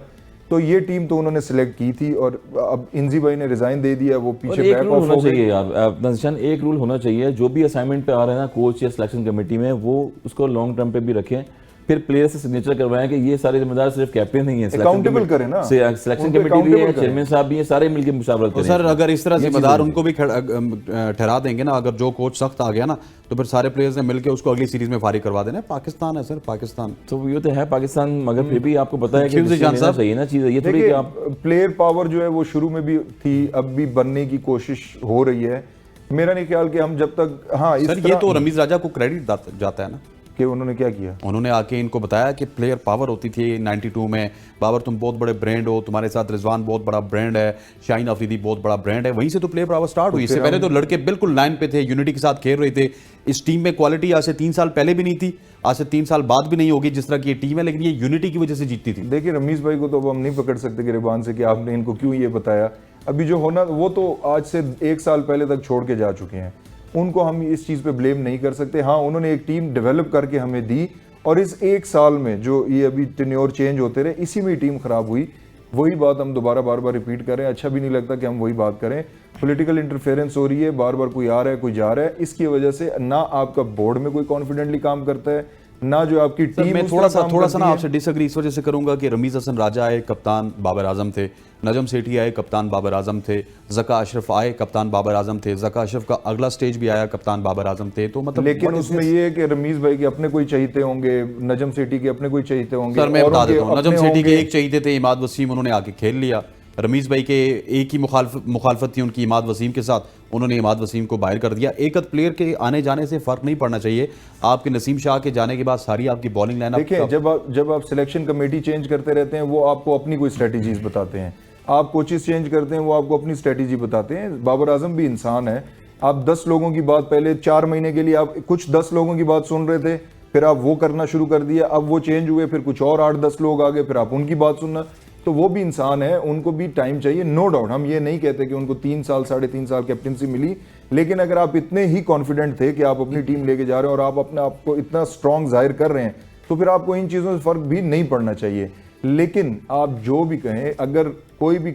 तो ये टीम तो उन्होंने सिलेक्ट की थी, और अब इंजी भाई ने रिज़ाइन दे दिया, वो पीछे बैक ऑफ हो गए। यार एक रूल होना चाहिए, जो भी असाइनमेंट पे आ रहे हैं ना कोच या सिलेक्शन कमेटी में, वो उसको लॉन्ग टर्म पे भी रखें, फिर प्लेयर से सिग्नेचर करवाएं कि ये सारे जिम्मेदार सिर्फ कैप्टन नहीं है, अकाउंटेबल करें ना, सिलेक्शन कमेटी भी है, चेयरमैन साहब भी है, सारे मिलकर मुशावरत करें। सर, अगर इस तरह जिम्मेदार उनको भी ठहरा देंगे ना, अगर जो कोच सख्त आ गया ना, तो फिर सारे प्लेयर्स ने मिलकर उसको अगली सीरीज में फारिग करवा देना। पाकिस्तान है सर, पाकिस्तान तो ये तो है पाकिस्तान, मगर फिर भी आपको पता है कि चाहिए ना चीज़, ये थोड़ी कि आप प्लेयर पावर जो है वो शुरू में भी थी, अब भी बनने की कोशिश हो रही है। मेरा नहीं ख्याल कि हम जब तक सर, ये तो रमीज राजा को क्रेडिट जाता है ना कि उन्होंने क्या किया। उन्होंने आके इनको बताया कि प्लेयर पावर होती थी 92 में, बाबर तुम बहुत बड़े ब्रांड हो, तुम्हारे साथ रिजवान बहुत बड़ा ब्रांड है, शाहीन अफरीदी बहुत बड़ा ब्रांड है, वहीं से तो प्लेयर पावर स्टार्ट हुई। इससे पहले तो लड़के बिल्कुल लाइन पे थे, यूनिटी के साथ खेल रहे थे। इस टीम में क्वालिटी आज से 3 साल पहले भी नहीं थी, आज से 3 साल बाद भी नहीं होगी जिस तरह की ये टीम है, लेकिन ये यूनिटी की वजह से जीतती थी। देखिए, रमीज भाई को तो अब हम नहीं पकड़ सकते गिरबान से कि आपने इनको क्यों ये बताया। अभी जो होना वो तो आज से 1 साल पहले तक छोड़ के जा चुके हैं, उनको हम इस चीज़ पे ब्लेम नहीं कर सकते। हाँ, उन्होंने एक टीम डेवलप करके हमें दी, और इस 1 साल में जो ये अभी टेन्योर चेंज होते रहे, इसी में टीम खराब हुई। वही बात हम दोबारा बार बार रिपीट करें, अच्छा भी नहीं लगता कि हम वही बात करें। पॉलिटिकल इंटरफेरेंस हो रही है, बार बार कोई आ रहा है कोई जा रहा है, इसकी वजह से ना आपका बोर्ड में कोई कॉन्फिडेंटली काम करता है, ना जो आपकी टीम। मैं थोड़ा सा ना आपसे डिसएग्री इस वजह से करूंगा कि रमीज हसन राजा आए, कप्तान बाबर आजम थे, नजम सेठी आए, कप्तान बाबर आजम थे, जका अशरफ आए, कप्तान बाबर आजम थे, जका अशरफ का अगला स्टेज भी आया, कप्तान बाबर आजम थे। तो मतलब लेकिन उसमें ये है कि रमीज भाई के अपने कोई चहीते होंगे, नजम सेठी के अपने कोई चहीते होंगे। सर, मैं बता देता हूँ, नजम सेठी के एक चहीते थे इमाद वसीम, उन्होंने आके खेल लिया। रमीज भाई के एक ही मुखालफत थी उनकी इमाद वसीम के साथ, उन्होंने इमाद वसीम को बाहर कर दिया। एक प्लेयर के आने जाने से फर्क नहीं पड़ना चाहिए। आपके नसीम शाह के जाने के बाद सारी आपकी बॉलिंग लाइनअप, देखिए, जब आप सिलेक्शन कमेटी चेंज करते रहते हैं, वो आपको अपनी कोई स्ट्रेटजीज बताते हैं। आप कोचेस चेंज करते हैं, वो आपको अपनी स्ट्रेटजी बताते हैं। बाबर आजम भी इंसान है। आप 10 लोगों की बात, पहले 4 महीने के लिए आप कुछ 10 लोगों की बात सुन रहे थे, फिर आप वो करना शुरू कर दिया, अब वो चेंज हुए, फिर कुछ और 8-10 लोग आ गए, फिर आप उनकी बात सुनना। तो वो भी इंसान है, उनको भी टाइम चाहिए, नो डाउट। हम ये नहीं कहते कि उनको 3 साल 3.5 साल कैप्टनसी मिली, लेकिन अगर आप इतने ही कॉन्फिडेंट थे कि आप अपनी टीम लेके जा रहे हैं और आप अपने आप को इतना स्ट्रांग जाहिर कर रहे हैं, तो फिर आपको इन चीज़ों से फर्क भी नहीं पड़ना चाहिए। लेकिन आप जो भी कहें, अगर कोई भी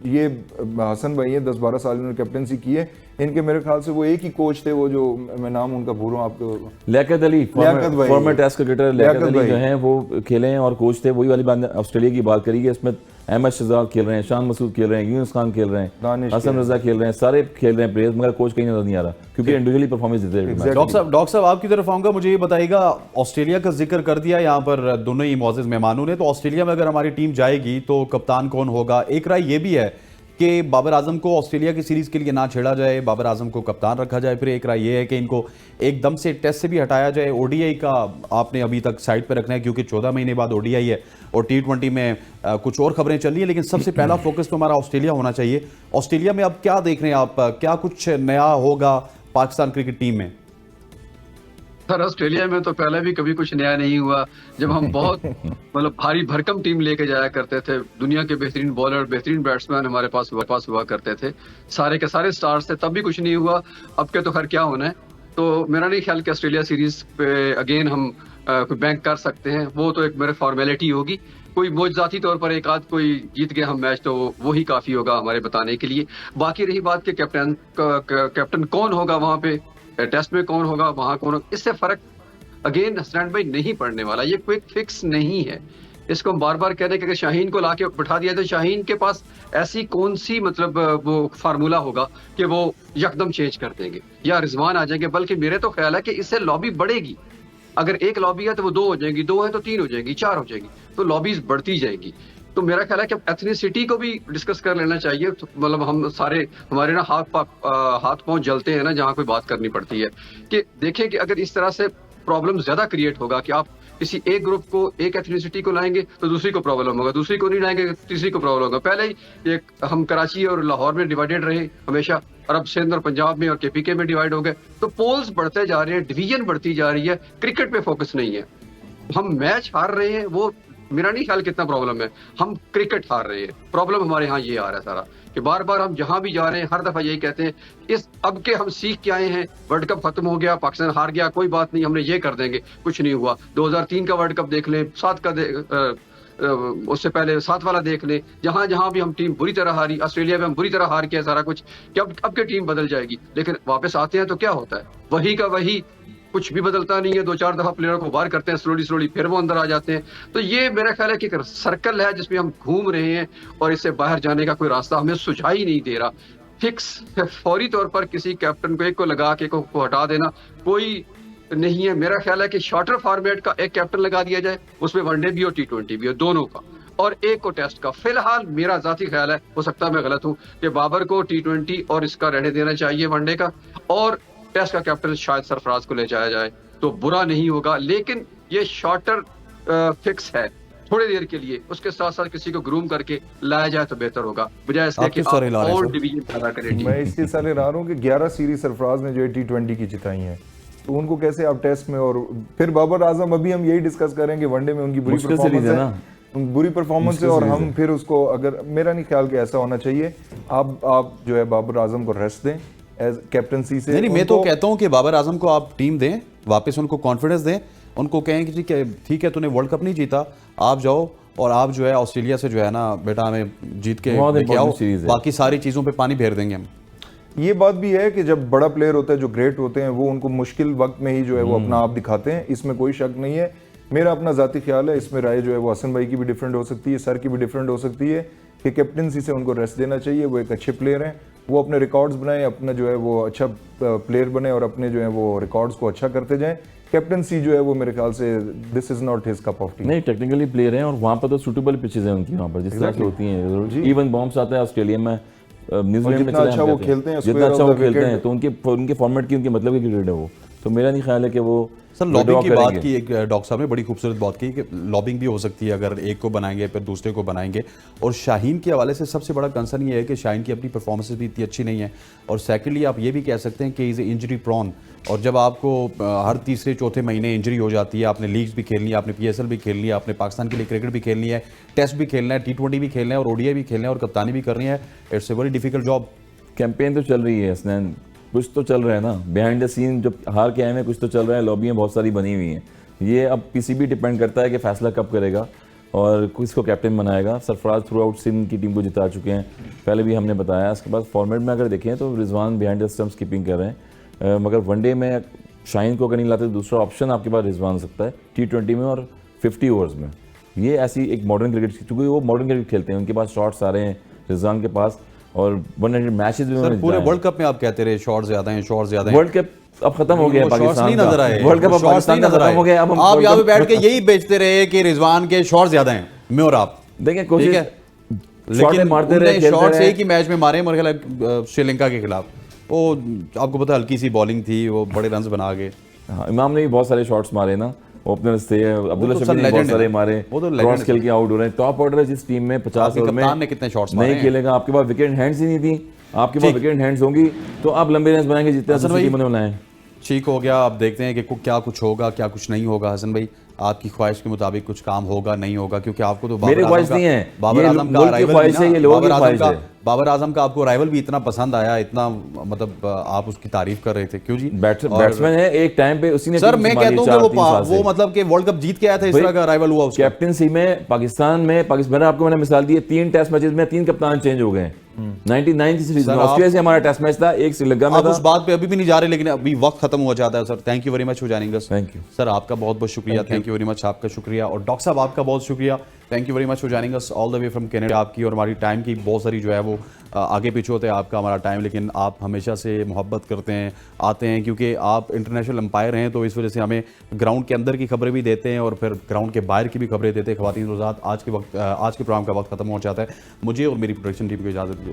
ये हसन भाई है 10-12 साल इन्होंने कैप्टनसी की है, इनके मेरे ख्याल से वो एक ही कोच थे, वो जो मैं नाम उनका भूल रहा हूँ आपको, लियाकत अली, भाई, former test cricketer Liaquat Ali भाई। जो हैं वो खेले हैं और कोच थे। वही वाली बात ऑस्ट्रेलिया की बात करी है, इसमें अहमद शहजाद खेल रहे हैं, शान मसूद खेल रहे हैं, यूनुस खान खेल रहे हैं, दानिश हसन रजा खेल रहे हैं, सारे खेल रहे हैं प्लेयर्स, मगर कोच कहीं नजर नहीं आ रहा क्योंकि इंडिविजुअली परफॉर्मेंस देते हैं। डॉक्टर साहब आपकी तरफ आऊंगा, मुझे ये बताइएगा, ऑस्ट्रेलिया का जिक्र कर दिया यहाँ पर दोनों ही मौजूद मेहमानों ने, तो ऑस्ट्रेलिया में अगर हमारी टीम जाएगी तो कप्तान कौन होगा? एक राय ये भी है कि बाबर आजम को ऑस्ट्रेलिया की सीरीज के लिए ना छेड़ा जाए, बाबर आजम को कप्तान रखा जाए। फिर एक राय ये है कि इनको एकदम से टेस्ट से भी हटाया जाए, ओडीआई का आपने अभी तक साइड पर रखना है क्योंकि 14 महीने बाद ओडीआई है और T20 में कुछ और खबरें चल रही है, लेकिन सबसे पहला फोकस तो हमारा ऑस्ट्रेलिया होना चाहिए। ऑस्ट्रेलिया में अब क्या देख रहे हैं आप, क्या कुछ नया होगा पाकिस्तान क्रिकेट टीम में? सर ऑस्ट्रेलिया में तो पहले भी कभी कुछ नया नहीं हुआ। जब हम बहुत मतलब भारी भरकम टीम लेके जाया करते थे, दुनिया के बेहतरीन बॉलर, बेहतरीन बैट्समैन हमारे पास हुआ करते थे, सारे के सारे स्टार्स थे, तब भी कुछ नहीं हुआ। अब के तो खैर क्या होना है। तो मेरा नहीं ख्याल कि ऑस्ट्रेलिया सीरीज पे अगेन हम कोई बैंक कर सकते हैं, वो तो एक मेरे फॉर्मेलिटी होगी। कोई मौजूदाती तौर पर एक आध कोई जीत गए हम मैच तो वो ही काफी होगा हमारे बताने के लिए। बाकी रही बात कि कैप्टन कौन होगा वहां पे, टेस्ट में कौन होगा, वहां कौन होगा, इससे फर्क अगेन हसनैन भाई नहीं पड़ने वाला। ये क्विक फिक्स नहीं है, इसको हम बार बार कह रहे हैं कि अगर शाहीन को लाके बिठा दिया तो शाहीन के पास ऐसी कौन सी मतलब वो फार्मूला होगा कि वो यकदम चेंज कर देंगे या रिजवान आ जाएंगे। बल्कि मेरे तो ख्याल है कि इससे लॉबी बढ़ेगी। अगर एक लॉबी है तो वो 2 हो जाएंगी, 2 है तो 3 हो जाएंगी, 4 हो जाएगी, तो लॉबीज बढ़ती जाएगी। तो मेरा ख्याल है कि एथनिसिटी को भी डिस्कस कर लेना चाहिए। तो मतलब हम सारे हमारे ना हाथ पांव जलते हैं ना जहाँ कोई बात करनी पड़ती है, कि देखें कि अगर इस तरह से प्रॉब्लम ज्यादा क्रिएट होगा कि आप किसी एक ग्रुप को, एक एथनिसिटी को लाएंगे तो दूसरी को प्रॉब्लम होगा, दूसरी को नहीं लाएंगे तीसरी को प्रॉब्लम होगा। पहले ही एक हम कराची और लाहौर में डिवाइडेड रहे हमेशा, अरब सिंध और पंजाब में और केपीके में डिवाइड हो गए। तो पोल्स बढ़ते जा रहे हैं, डिवीजन बढ़ती जा रही है, क्रिकेट पे फोकस नहीं है। हम मैच हार रहे हैं, वो मेरा नहीं ख्याल कितना प्रॉब्लम है, हम क्रिकेट हार रहे हैं। प्रॉब्लम हमारे यहाँ ये आ रहा है सारा कि बार बार हम जहां भी जा रहे हैं हर दफा यही कहते हैं, इस अब के हम सीख के आए हैं, वर्ल्ड कप खत्म हो गया, पाकिस्तान हार गया, कोई बात नहीं, हमने ये कर देंगे, कुछ नहीं हुआ। 2003 का वर्ल्ड कप देख लें, 7 का उससे पहले 7 वाला देख लें, जहां जहां भी हम टीम बुरी तरह हारी, ऑस्ट्रेलिया में हम बुरी तरह हार किया सारा कुछ, कि अब की टीम बदल जाएगी। लेकिन वापस आते हैं तो क्या होता है, वही का वही, कुछ भी बदलता नहीं है। 2-4 दफा प्लेयरों को बाहर करते हैं, स्लोली फिर वो अंदर आ जाते हैं। तो ये मेरा ख्याल है कि एक सर्कल है जिसमें हम घूम रहे हैं और इससे बाहर जाने का कोई रास्ता हमें सुझाई नहीं दे रहा। फिक्स फौरी तौर पर किसी कैप्टन को एक को लगा के को हटा देना कोई नहीं है। मेरा ख्याल है कि शॉर्टर फॉर्मेट का एक कैप्टन लगा दिया जाए, उसमें वनडे भी और T20 भी हो, दोनों का, और एक को टेस्ट का। फिलहाल मेरा जाती ख्याल है, हो सकता है मैं गलत हूं, कि बाबर को T20 और इसका रहने देना चाहिए वनडे का, और टेस्ट का कैप्टन शायद सरफराज को ले जाया जाए तो बुरा नहीं होगा। लेकिन ये शॉर्टर फिक्स है थोड़ी देर के लिए, उसके साथ साथ किसी को ग्रूम करके लाया जाए तो बेहतर होगा, बजाय इसके कि आप और डिवीजन पैदा करें। मैं इसके साले रहा हूँ कि 11 सीरीज सरफराज ने जो है T20 की जिताई हैं, तो उनको कैसे आप टेस्ट में, और फिर बाबर आजम, अभी हम यही डिस्कस करेंगे, वनडे में उनकी बुरी परफॉर्मेंस है और हम फिर उसको, अगर मेरा नहीं ख्याल कि ऐसा होना चाहिए। आप जो है बाबर आजम को रेस्ट दें एज कैप्टनसी से। नहीं, मैं तो कहता हूं कि बाबर आजम को आप टीम दें, वापस उनको कॉन्फिडेंस दें, उनको कहें कि ठीक है तूने वर्ल्ड कप नहीं जीता, आप जाओ और आप जो है ऑस्ट्रेलिया से जो है ना बेटा हमें जीत के लेके आओ, बाकी सारी चीजों पे पानी फेर देंगे हम। ये बात भी है कि जब बड़ा प्लेयर होता है, जो ग्रेट होते हैं, वो उनको मुश्किल वक्त में ही जो है वो अपना आप दिखाते हैं, इसमें कोई शक नहीं है। मेरा अपना जाती ख्याल है, इसमें राय जो है वो हसन भाई की भी डिफरेंट हो सकती है, सर की भी डिफरेंट हो सकती है, कि कैप्टनसी से उनको रेस्ट देना चाहिए। वो एक अच्छे प्लेयर हैं, वो अपने रिकॉर्ड्स बनाए, अपना जो है वो अच्छा प्लेयर बने और अपने जो है वो रिकॉर्ड्स को अच्छा करते जाएं। कैप्टनसी जो है वो मेरे ख्याल से this is not his cup of T. नहीं, टेक्निकली प्लेयर हैं और वहाँ पर तो सूटेबल पिचेस हैं उनकी, वहाँ पर जिस तरह से होती हैं। इवन बॉम्ब्स आता है ऑस्ट्रेलिया में, न्यूजीलैंड में, जितना अच्छा वो खेलते हैं, जितना अच्छा वो खेलते हैं, तो उनके फॉर्मेट की, उनके मतलब की क्रिकेट है वो। तो मेरा नहीं ख्याल है कि वो सर लॉबिंग की बात की, एक डॉक्टर साहब ने बड़ी खूबसूरत बात की कि लॉबिंग भी हो सकती है, अगर एक को बनाएंगे फिर दूसरे को बनाएंगे। और शाहीन के हवाले से सबसे बड़ा कंसर्न ये है कि शाहीन की अपनी परफॉर्मेंस भी इतनी अच्छी नहीं है, और सेकेंडली आप ये भी कह सकते हैं कि इज़ इंजरी प्रॉन, और जब आपको हर तीसरे चौथे महीने इंजरी हो जाती है, आपने लीग्स भी खेलनी है, आपने PSL भी खेलनी है, आपने पाकिस्तान के लिए क्रिकेट भी खेलनी है, टेस्ट भी खेलना है, T20 भी खेलना है और ODI भी खेलना है और कप्तानी भी करनी है, it's a very difficult job. Campaign तो चल रही है हसनैन, कुछ तो चल रहा है ना बिहाइंड द सीन, जब हार के आए हैं कुछ तो चल रहा है, लॉबियाँ बहुत सारी बनी हुई हैं। ये अब किसी भी डिपेंड करता है कि फैसला कब करेगा, और किसको कैप्टन बनाएगा। सरफराज थ्रू आउट सिंध की टीम को जिता चुके हैं, पहले भी हमने बताया। उसके बाद फॉर्मेट में अगर देखें तो Rizwan behind the stumps keeping कर रहे हैं, मगर वनडे में शाहीन को अगर नहीं लाते तो दूसरा ऑप्शन आपके पास रिजवान सकता है T20 में और 50 ओवर्स में। ये ऐसी एक मॉडर्न क्रिकेट, क्योंकि वो मॉडर्न क्रिकेट खेलते हैं, उनके पास शॉट्स आ रहे हैं रिजवान के पास, और 100 मैचेस भी सर पूरे वर्ल्ड कप में आप कहते रहे शॉट ज्यादा हैं, शॉट ज्यादा हैं। वर्ल्ड कप अब खत्म हो गया वो शॉट्स पाकिस्तान नहीं का। नजर आए, वर्ल्ड कप वो अब शॉट्स पाकिस्तान नहीं का नजर खत्म हो गया। अब हम आप वर्ल्ड यहाँ पे कप- बैठ के यही बेचते रहे कि रिजवान के शॉट ज्यादा हैं, मैं और आप। देखिए ठीक कोशिश है, शॉट लेकिन मारते रहे, खेलते शॉट्स रहे। एक ही मैच में मारे मेरे ख्याल है, श्रीलंका के खिलाफ। वो आपको पता है हल्की सी बॉलिंग थी, वो बड़े रन्स बना गए। हाँ, इमाम ने भी बहुत सारे शॉट्स मारे ना, ओपनर्स थे, अब्दुल्ला तो शफी सर ने बहुत legend सारे है ना। मारे, वो तो क्रॉस legend खेल के आउट हो रहे हैं। टॉप ऑर्डर है जिस टीम में 50 आपके ओवर में कप्तान ने कितने शॉट्स मारे नहीं हैं? खेलेगा, आपके पास विकेट हैंड्स ही नहीं थी, आपके पास विकेट हैंड्स होंगी तो आप लंबे रन्स बनाएंगे जितने हसन दूसरी भाई, टीमों ने बनाए। ठीक हो गया, अब देखते हैं कि क्या कुछ होगा, क्या कुछ नहीं होगा। हसन भाई, आपकी ख्वाहिश के मुताबिक कुछ काम होगा नहीं होगा, क्योंकि आपको तो मेरी ख्वाहिश नहीं है, बाबर ये आजम का मुल्क की arrival ख्वाहिश भी है, ना, ये लोगों की बाबर आजम ख्वाहिश का है। बाबर आजम का आपको राइवल भी इतना पसंद आया, इतना मतलब आप उसकी तारीफ कर रहे थे, क्यों जी? और- बैट्समैन है, एक टाइम पे उसी ने सर टीम मैं संभाली कहता हूँ 4-3 कि साल से। वो मतलब कि वर्ल्ड कप जीत के आया था, इस भाई, तरह का राइवल हुआ उसका। कैप्टनसी में पाकिस्तान मैंने आपको मिसाल दी है, 3 टेस्ट मैचेस में 3 कप्तान चेंज हो गए। 99 की सीरीज में सर, ऑस्ट्रेलिया से हमारा टेस्ट मैच था, एक श्रीलंका में आप था। उस बात पे अभी भी नहीं जा रहे, लेकिन अभी वक्त खत्म हुआ जाता है। Sir thank you very much for joining us. Thank you sir, आपका बहुत बहुत शुक्रिया, थैंक यू वेरी मच, आपका शुक्रिया। और डॉक्टर साहब आपका बहुत शुक्रिया, thank you very much for joining us all the way from Canada. आपकी और हमारी टाइम की बहुत सारी जो है वो आगे पीछे होते हैं आपका हमारा टाइम, लेकिन आप हमेशा से मोहब्बत करते हैं, आते हैं, क्योंकि आप इंटरनेशनल अंपायर हैं, तो इस वजह से हमें ग्राउंड के अंदर की खबरें भी देते हैं और फिर ग्राउंड के बाहर की भी खबरें देते हैं। ख़वातीन रोज़ात आज के प्रोग्राम का वक्त खत्म हो जाता है। मुझे और मेरी प्रोडक्शन टीम को इजाज़त दीजिए।